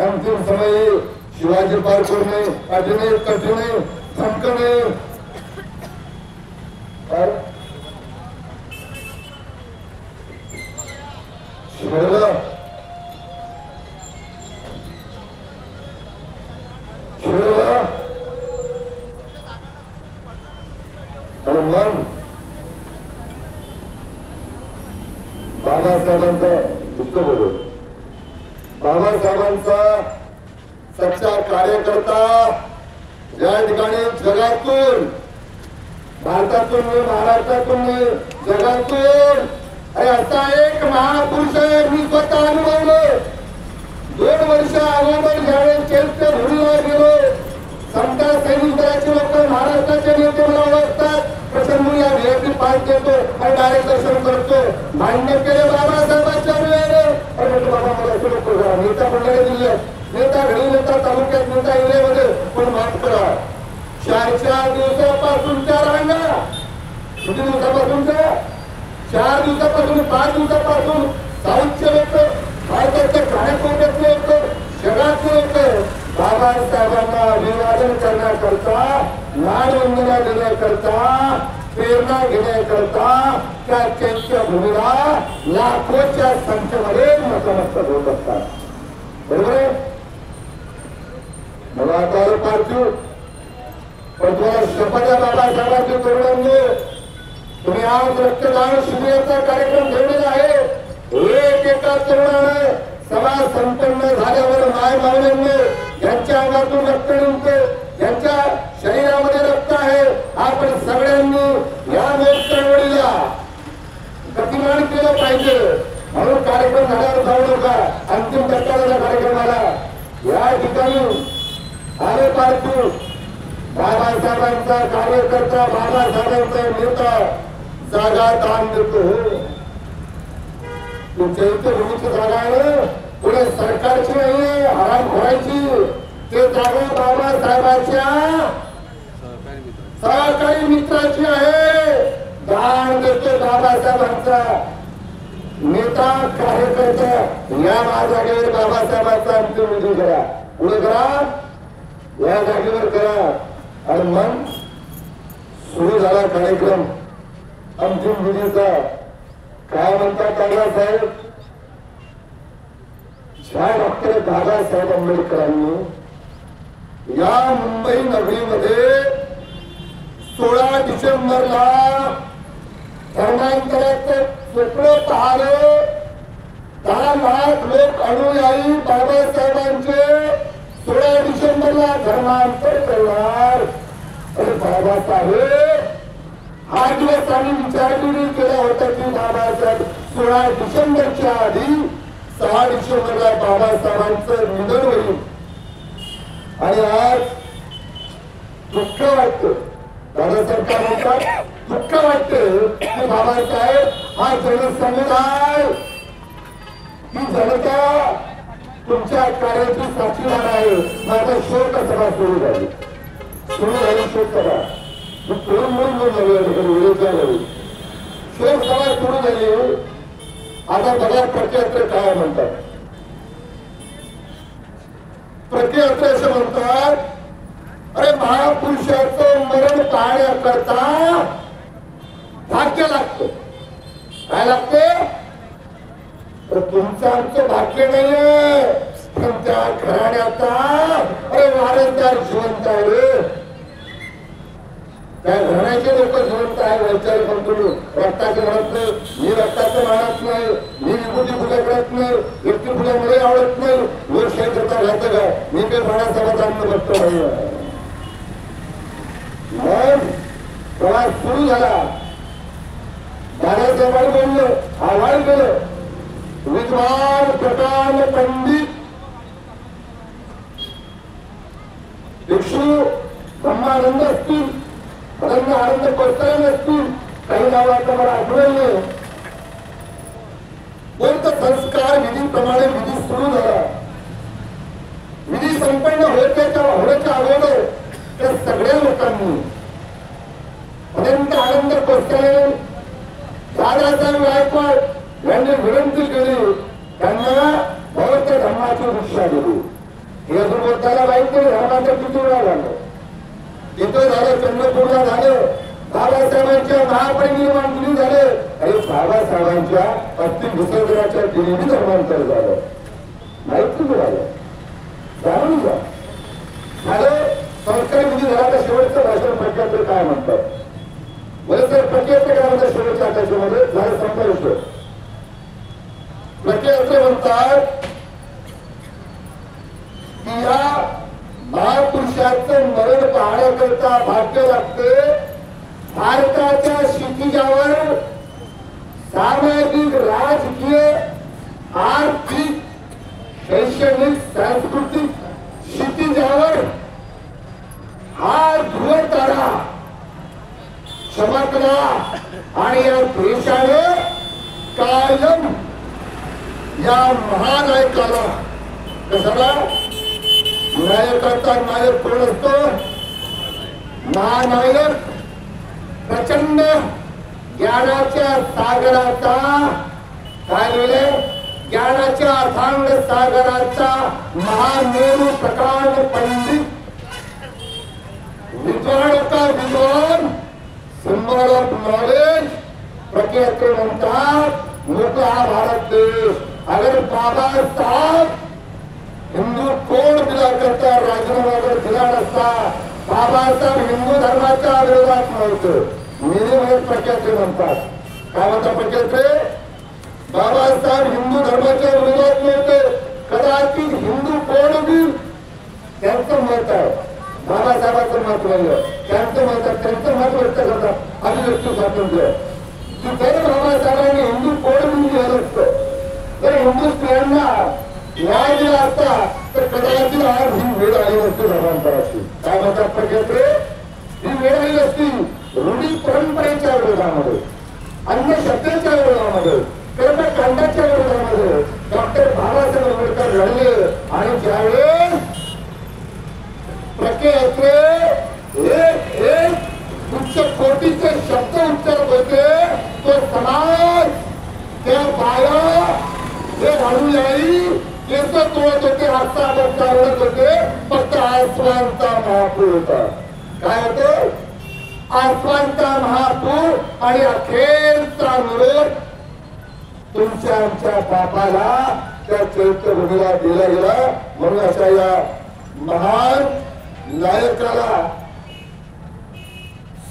अंतिम समयी शिवाजी पार्करने अजूनही कठीण थमकणे छेडलं आणि मग बाबासाहेबांचा दुःख बोलू बाबासाहेबांचा सच्चा कार्यकर्ता या ठिकाणी जगातून भारतातून महाराष्ट्रातून जगातून अरे असा एक महापुरुष आहे मी स्वतः अनुभवलं 2 वर्ष अगोदर ज्यावेळेस चैत्य भूमीला गेलो समता सैनिक दलाचे लोक महाराष्ट्राचे नेते मला ओळखतात प्रसंग या व्हीआयपी पास देतो आणि डायरेक्ट दर्शन करतो मान्य केले बाबासाहेबांच्या वेळेने बाबा मला असं नको नेता मंडळी दिले नेता घरी नेता तालुक्यात नेता एरियामध्ये पण माफ करा 4 दिवसापासूनच्या रांगा किती दिवसापासूनच्या 4 दिवसापासून 5 दिवसापासून साऊथचे लोक भारताच्या कानाकोपऱ्यातले लोक जगातले लोक बाबासाहेबांना अभिवादन करण्याकरता मानवंदना देण्याकरता प्रेरणा घेण्याकरता त्या चैत्यभूमीला लाखोच्या संख्येमध्ये नतमस्तक होत असतात बरोबर आहे मला आता पार्थिव पण तुम्हाला शपथ आहे बाबासाहेबांचे तरुणांनी तुम्ही आज रक्तदान शिबिराचा कार्यक्रम ठेवलेला आहे एका तरुणाने समाज संपन्न झाल्यावर माय मावल्यांनी यांच्या अंगातून रक्त निघते यांच्या शरीरामध्ये रक्त आहे आपण सगळ्यांनी या लोक चळवळीला गतिमान केलं पाहिजे म्हणून कार्यक्रम झाल्यावर जाऊ नका अंतिम टप्प्याला कार्यक्रमाला या ठिकाणी आले पार्थिव बाबासाहेबांचा कार्यकर्ता बाबासाहेबांचा नेता जागा दान देतो चैत्यभूमीची जागा आहे पुढे सरकारची नाही हरामखोराची ते जागा बाबासाहेबांच्या सहकारी मित्राची आहे दान देतो बाबासाहेबांचा नेता कार्यकर्ता या जागेवर बाबासाहेबांचा अंतिम विधी करा पुढे करा या जागेवर करा आणि मग सुरू झाला कार्यक्रम अंतिम विधीचा काय म्हणतात बाबासाहेब ज्या डॉक्टर बाबासाहेब आंबेडकरांनी या मुंबई नगरीमध्ये 16 डिसेंबरला धर्मांतराचं स्वप्न पाहिलं 10 लाख लोक अनुयायी बाबासाहेबांचे 16 डिसेंबरला धर्मांतर करणार अरे बाबासाहेब हा दिवस आम्ही विचारलेली केला होता की बाबासाहेब 16 डिसेंबरच्या आधी 6 डिसेंबरला बाबासाहेबांचं निधन होईल आणि आज दुःख वाटतं दादासाहेब काय म्हणतात दुःख वाटतं की बाबासाहेब हा जनसमुदाय ही जनता तुमच्या कार्याची साक्षीदार आहे माझा शोकसभा सुरू झाली शोकसभा शोकसभा सुरू झाली आता बघा प्रत्यर्थ काय म्हणतात प्रत्यर्थ असं म्हणतात अरे महापुरुषाचं मरण पाहण्याकरता भाग्य लागतं काय लागतं तर तुमचं आमचं भाग्य नाहीये पण त्या घराण्याचा अरे वारसदार जिवंत आहे त्या घराण्याचे लोक जिवंत आहे वैचारिक म्हणतो रक्ताचे म्हणत नाही, मी रक्ताचं मानत नाही, मी विभूती पूजा करत नाही, व्यक्ती पूजा मला आवडत नाही, लोकशाही करता घालतं का मी काही बाळासाहेबांचा अन्न बघतो नाही. मग प्रवास सुरू झाला. बाळासाहेबांनी बोललं, आव्हान केलं, विद्वान प्रकांड पंडित भिक्षू ब्रह्मानंद असतील, परंतु आनंद कोसळले असतील, काही नाव आता मला आठवलं नाही. कोणतं संस्कार विधीप्रमाणे विधी सुरू झाला. विधी संपन्न होण्याच्या अगोदर त्या सगळ्या लोकांनी अनंत आनंद कोसळले दादासाहेब गायकवाड यांनी विनंती केली, त्यांना बौद्ध धर्माची दीक्षा दिली. हे अजून बोलताना माहित नाही धर्माचं किती वेळा झालं, तिथं झालं, चंद्रपूरला झालं, बाबासाहेबांच्या महापरिनिर्वाण दिनी झाले आणि बाबासाहेबांच्या अस्थि विसर्जनाच्या दिनी धर्मांतर झालं. माहिती झालं, जाणून झालं. संस्कार विधी झाला तर शेवटचं भाषण प्रख्यात काय म्हणतात, वयसर प्रख्यात काय म्हणतात शेवटच्या आकाशामध्ये झालं संपर्क प्रख्यात म्हणतात की या महापुरुषाचं मरण पाहण्याकरता भाग्य लागते. भारताच्या क्षितिजावर सामाजिक, राजकीय, आर्थिक, शैक्षणिक, सांस्कृतिक क्षितिजावर हा ध्रुव तारा चमकला आणि या देशाने कायम या महानायकाला कशाला नायकाचा नायक कोण असतो, महानायक प्रचंड ज्ञानाच्या सागराचा काय लिहिलंय, ज्ञानाच्या अथांग सागराचा महामेरू प्रकांड पंडित, विद्वान का विद्वान, सिंबल ऑफ नॉलेज. प्रख्यात म्हणतात मोठा हा भारत देश. अगर बाबासाहेब हिंदू कोड दिला करता राजीनामा अगर दिला नसता, बाबासाहेब हिंदू धर्माच्या विरोधात नव्हतं. मिनिमम प्रख्यात म्हणतात, काय म्हणतात प्रख्यात, बाबासाहेब हिंदू धर्माच्या विरोधात नव्हते. कदाचित हिंदू कोड बिल त्यांचं मत आहे, बाबासाहेबांचं मत नाही, त्यांचं मत आहे, त्यांचं मत व्यक्त करतात अभिव्यक्ती स्वातंत्र्य. जर बाबासाहेबांनी हिंदू कोड बिल दिलं असतं तर हिंदू स्त्रियांना न्याय दिला असता तर कदाचित आज ही वेळ आली नसती धर्मांतराची. काय म्हणतात प्रख्यात, ही वेळ आली नसती रूढी परंपरेच्या विरोधामध्ये, अंधश्रद्धेच्या विरोधामध्ये, कर्मकांडाच्या विरोधामध्ये डॉक्टर बाबासाहेब आंबेडकर लढले. आणि ज्यावेळेस प्रख्यात एक उच्च कोटीचे शब्द उच्चारत होते, तो समाज त्या बाया हे अनुयायी केस तोडत होते, हातचा बच्चा ओढत होते, फक्त आसमानचा महापूर होता. काय होतं, आसमानचा महापूर आणि अखेरचा निरोप तुमच्या आमच्या बापाला त्या चैत्यभूमीला दिला गेला. म्हणून अशा या महान नायकाला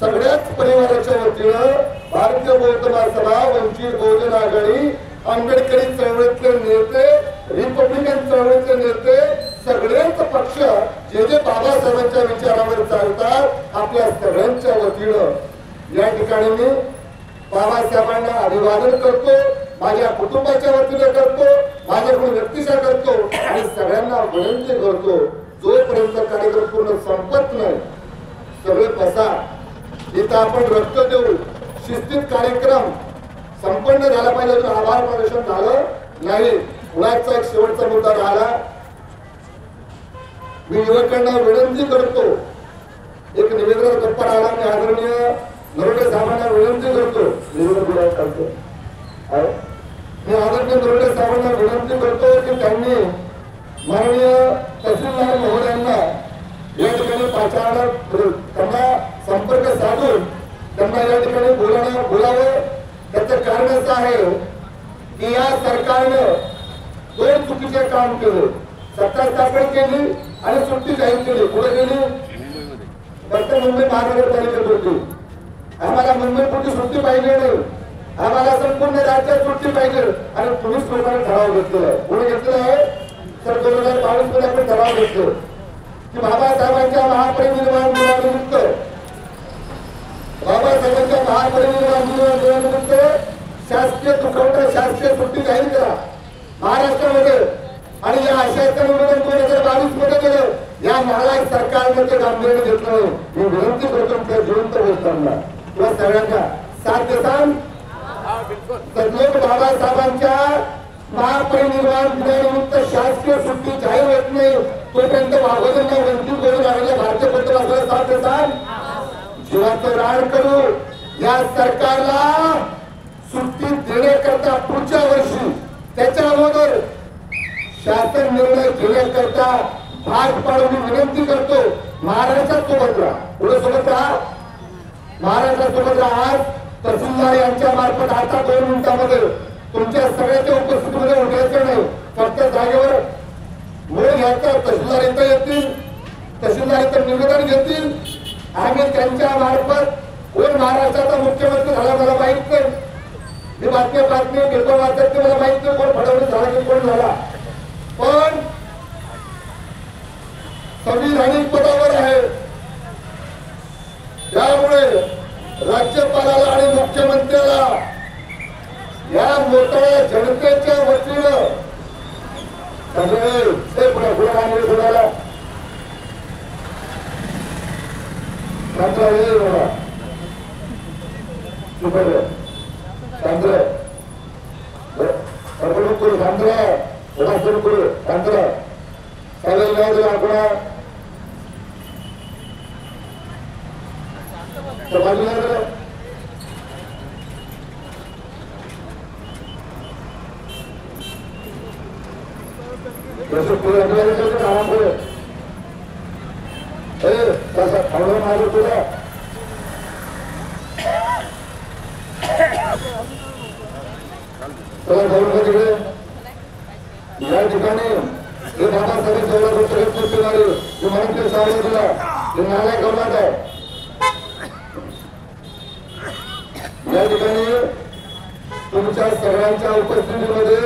सगळ्याच परिवाराच्या वतीनं भारतीय बौद्ध महासभा, वंचित बहुजन आघाडी, आंबेडकरी चळवळीतले नेते, रिपब्लिकन चळवळीतले नेते, सगळेच पक्ष जे जे बाबासाहेबांच्या विचारावर चालतात, आपल्या सगळ्यांच्या वतीनं या ठिकाणी मी बाबासाहेबांना अभिवादन करतो, माझ्या कुटुंबाच्या वतीनं करतो, माझ्याकडून व्यक्तिशा करतो आणि सगळ्यांना विनंती करतो, जोपर्यंत कार्यक्रम पूर्ण संपत नाही सगळे बसा. इथं आपण रक्त देऊ, शिस्तीत कार्यक्रम संपन्न झाला पाहिजे. आभार प्रदर्शन झालं नाही. मुळाचा एक शेवटचा मुद्दा राहिला. मी युवकांना विनंती करतो, एक निवेदन गप्पा राहिला. मी आदरणीय नरोटे साहेबांना विनंती करतो, निवेदन करतो, मी आदरणीय नरोटे साहेबांना विनंती करतो की त्यांनी माननीय तहसीलदार महोदयांना या ठिकाणी पाचारण त्यांना संपर्क साधून त्यांना या ठिकाणी बोलावं. त्याचं कारण असं आहे की या सरकारनं दोन चुकीचे काम केले. सत्ता स्थापन केली आणि सुट्टी जाहीर केली. पुढे गेली फक्त मुंबई महानगरपालिकेपुरती. आम्हाला मुंबईपुरती सुट्टी पाहिजे नाही, आम्हाला संपूर्ण राज्यात सुट्टी पाहिजे. आणि तुम्हीच लोकांनी ठराव घेतलेला आहे. कोणी घेतलेला आहे? तर 2022 मध्ये आपण ठराव घेतलो की बाबासाहेबांच्या महापरिनिर्वाण दिनानिमित्त शासकीय दुखवटा शासकीय सुट्टी जाहीर करा महाराष्ट्रामध्ये. आणि या आशयाचं निवेदन 2022 मध्ये केलं. या नालायक सरकारमध्ये गांभीर्याने घेतलं नाही. मी विनंती करतो त्या जिवंत बोलताना किंवा सगळ्यांना साथ देसान. सदलोक बाबासाहेबांच्या महापरिनिर्वाण दिनानिमित्त शासकीय सुट्टी जाहीर होत नाही तोपर्यंत वाघोलींना वंचित करून आलेल्या भारतीय पत्रकाराला साथ देसान. जीवाचं रान करू. या सरकारला सुट्टी देण्याकरता पुढच्या वर्षी त्याच्या अगोदर शासन निर्णय घेण्याकरता भाग पाडून विनंती करतो. महाराष्ट्रासोबत राहा, पुढे सोबत राहा, महाराष्ट्रासोबत राहा. आज तहसीलदार यांच्या मार्फत आता 2 मिनिटांमध्ये तुमच्या सगळ्याच्या उपस्थितीमध्ये उठायचं नाही, फक्त जागेवर मुळे घ्यायचा. तहसीलदार इथं येतील, तहसीलदार इथं निवेदन घेतील. आम्ही त्यांच्या मार्फत कोण महाराष्ट्राचा मुख्यमंत्री झाला मला माहित नाही. मी बातम्या पेपर वाचत ते मला माहित नाही कोण फडणवीस झाला की कोण झाला. पण संविधानिक पदावर आहे. त्यामुळे राज्यपालाला आणि मुख्यमंत्र्याला या मोठ्या जनतेच्या वतीनं सगळे बोलायला या ठिकाणी हे बाबासाहेब न्यायालय करण्यात आहे. या ठिकाणी तुमच्या सगळ्यांच्या उपस्थितीमध्ये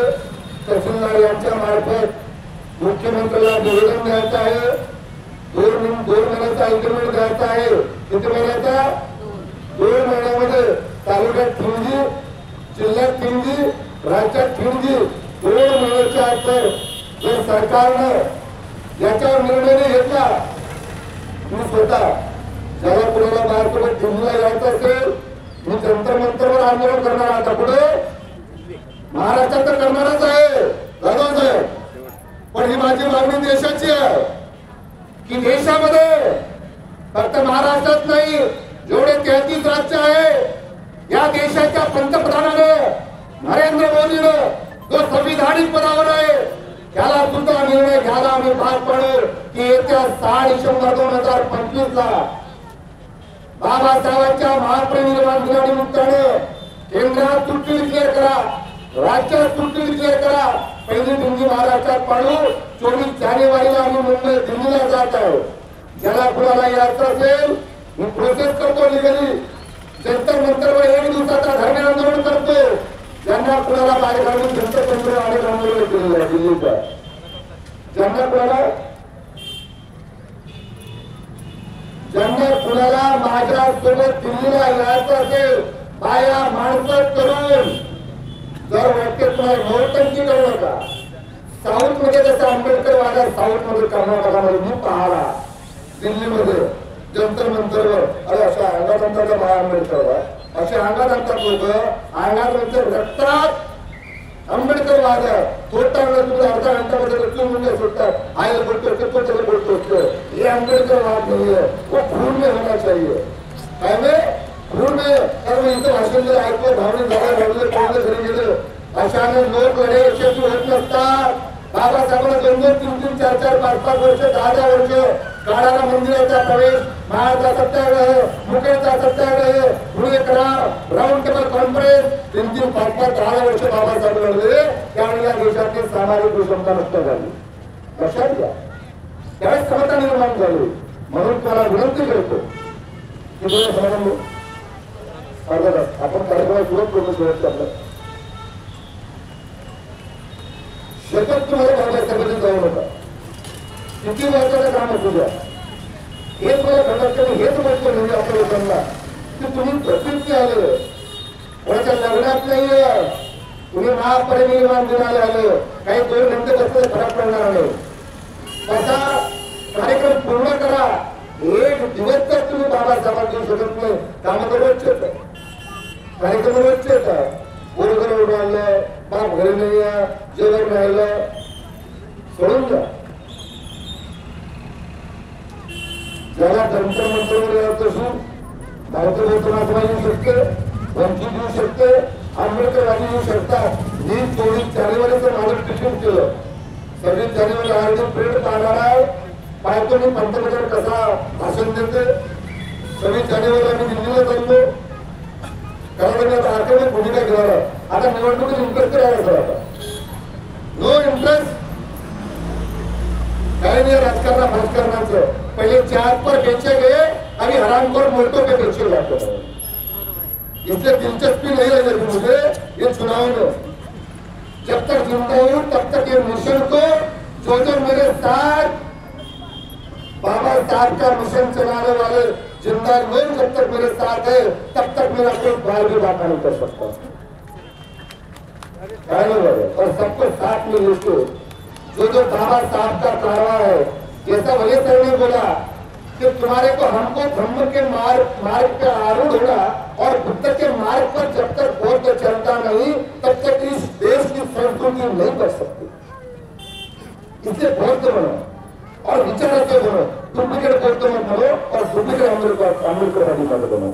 तहसीलदार यांच्या मार्फत मुख्यमंत्र्याला निवेदन द्यायचं आहे. 2 महिन्याचा इन्क्रिमेंट द्यायचा आहे. किती महिन्याचा? 2 महिन्यामध्ये तालुक्यात ठिणगी, जिल्ह्यात ठिणगी, राज्यात ठिणगी. 2 महिन्याच्या अंतर जर सरकारनं याच्यावर निर्णय नाही घेतला, मी स्वतः ज्याला कुणाला महाराष्ट्रात दिल्लीला यायचं असेल मी जंतर मंतरवर आंदोलन करणार. आता पुढे महाराष्ट्रात तर करणारच आहे दादा साहेब. पण ही माझी मागणी देशाची आहे की देशामध्ये फक्त महाराष्ट्रात नाही, जेवढे 33 राज्य आहे या देशाच्या पंतप्रधानाने नरेंद्र मोदीनं जो संविधानिक पदावर आहे त्याला सुद्धा निर्णय घ्यायला आम्ही भाग पडू की येत्या 6 डिसेंबर 2025 ला बाबासाहेबांच्या महापरिनिर्वाण दिनानिमित्ताने केंद्रात सुट्टी डिक्लेअर करा, राज्यात सुट्टी डिक्लेअर करा. पहिली दिंडी महाराष्ट्रात पाडू. 24 जानेवारीला आम्ही मुंबई दिल्लीला जात आहोत. ज्याला कुणाला यायचं असेल मी प्रोसेस करतो लिगली. जंतर मंतरवर 1 दिवसाचा धरणे आंदोलन करतो. ज्यांना कुणाला बाहेर काढून जंतर मंतर अनेक आंदोलन केलेलं आहे दिल्लीचा. ज्यांना कुणाला माझ्यासोबत दिल्लीला यायचं असेल बाया माणसं करून जर वाटते तुम्हाला नोटंकी करू नका. साऊथ मध्ये जसं आंबेडकर वादा साऊथ मध्ये कर्नाटकामध्ये मी पाहिला दिल्लीमध्ये जंतर मंतरवर अरे अशा अंगात अंताचा बाळा आंबेडकर अशा अंगात आणतात लोक. अंगात नंतर रक्तात आंबेडकर वाद थोडा तुला अर्धा घंटामध्ये म्हणजे सुटतात. आयल बोलतो त्याला बोलतो हे आंबेडकर वाद नाही है, वो खून में होना चाहिए. काय में खून में. तर इथं भाषण जर ऐकलं भावने झाला घडलं कोणलं घरी गेलं अशाने लोक लढे यशस्वी होत नसतात. बाबासाहेबांना 2-2, 3-3, 4-4, 5-5 वर्ष 10-10 वर्ष काळाला मंदिराचा प्रवेश, महाराजा सत्याग्रह, मुकेशचा सत्याग्रह, पुणे करार, राऊंड टेबल कॉन्फरन्स 3-3, 5-5, 10 वर्ष बाबासाहेब लढले. त्यावेळी या देशातील सामाजिक विषमता नष्ट झाली. लक्षात घ्या. त्यावेळेस समता निर्माण झाली. म्हणून त्याला विनंती करतो की तुम्ही समाधान आपण कार्यक्रमाला सुरुवात करतो शेवटच्या आपल्या शेतात तुम्हाला भागासाठी जाऊ नका किती महत्वाचं काम असू द्या हेच मला घडत हेच म्हटलं म्हणजे आपल्या लोकांना की तुम्ही प्रकृती आले कोणाच्या लग्नात नाहीये तुम्ही महापरिनिर्वाण दिनाला आले काही 2 घंटे बसले फरक पडणार नाही तसा कार्यक्रम पूर्ण करा 1 दिवस तर तुम्ही बाबासाहेबांना देऊ शकत नाही कामं रोजचेच आहे कार्यक्रम रोजचेच आहे बरोबर उडवलं बाप घरी नाही आहे जेवण राहिलं सोडून द्या ज्याला जंतर मंतरवर यायचं असून भारतीय लोकसभा येऊ शकते वंचित येऊ शकते आंबेडकरवादी येऊ शकतात मी 24 जानेवारीचं माझं टिकीट केलं 26 जानेवारी आयोजित प्रिंट काढणार आहे पाहतो मी पंतप्रधान कसा भाषण देते 26 जानेवारीला मी दिल्लीला चाललो कारण मी आता आठवड्यात भूमिका घेणार आहे आता निवडणुकीत इंटरेस्ट राहिला सर आता नो इंटरेस्ट काही नाही राजकारणाचं पहले 4 पर बेचे गए अभी हरामखोर मुल्कों पे बेचे जाते हैं इसलिए दिलचस्पी नहीं लगेगी मुझे ये चुनाव में जब तक जिंदा हूं तब तक ये मिशन को जो मेरे साथ बाबा साहब का मिशन चलाने वाले जिंदा लोग जब तक मेरे साथ है तब तक मेरा कोई बाल भी बात नहीं कर सकता और सबको साथ में लेके जो बाबा साहब का कारवा है जैसा वही सर ने बोला कि तुम्हारे को हमको धम्म के मार्ग पे आरूढ़ होना और बुद्ध के मार्ग पर जब तक बौद्ध चलता नहीं तब तक इस देश की संस्कृति नहीं बढ़ सकती इसलिए बौद्ध बनो और विचार से बनो डुप्लीकेट बौद्ध मत बनो और डुप्लीकेट आंबेडकरवादी मत बनो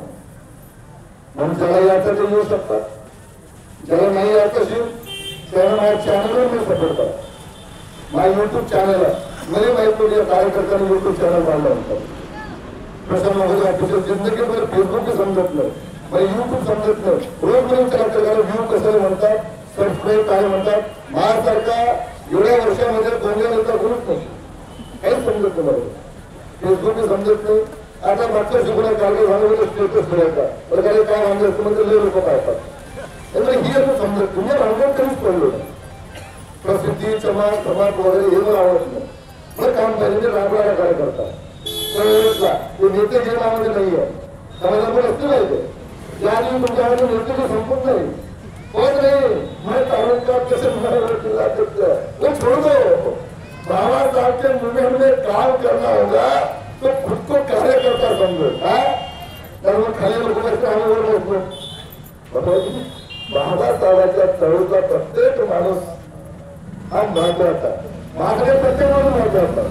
हम ज्यादा यात्रा तो येऊ शकतात ज्याला नाही यायचं असेल त्याला माझ्या चॅनलवर मी सपोर्ट करा माझ्या युट्यूब चॅनल आहे मेरे भाई कार्यकर्त्यांनी युट्यूब चॅनल बांधला होता प्रसन्न वगैरे ऑफिशियल जिंदगी मध्ये फेसबुक समजत नाही मला युट्यूब समजत नाही रोज म्हणून त्याला व्ह्यू कशाला म्हणतात सबस्क्राईब काय म्हणतात माझ्यासारखा एवढ्या वर्षामध्ये 2 नेता करूच नाही काहीच समजत नाही मला फेसबुक समजत नाही आता मागच्या शिकवण्या कार्य झालं स्टेटस ठेवायचा बरं काय काय मानलं असतं म्हणजे लय लोक पाहतात त्यामुळे ही असं समजत तुम्ही भांडण कधीच पडलो नाही प्रसिद्धी चमक समाज वगैरे हे मला आवडत नाही मग काम पाहिजे राबवायला काय करतात ते नेते जीवनामध्ये नाही आहे समाजामध्ये असते पाहिजे ज्यावेळी तुमच्याकडे नेते संपत नाही होत नाही मैं तालुका कैसे जिला वो छोड़ दो बाबा साहब के मूवमेंट में काम करना होगा तो खुद को कार्यकर्ता समझो तर मग खाली लोक आम्ही वर बसलो बाबा साहेबांच्या चळवळीचा प्रत्येक माणूस हा महत्वाचा माझ्या प्रत्येक माणूस महत्वाचा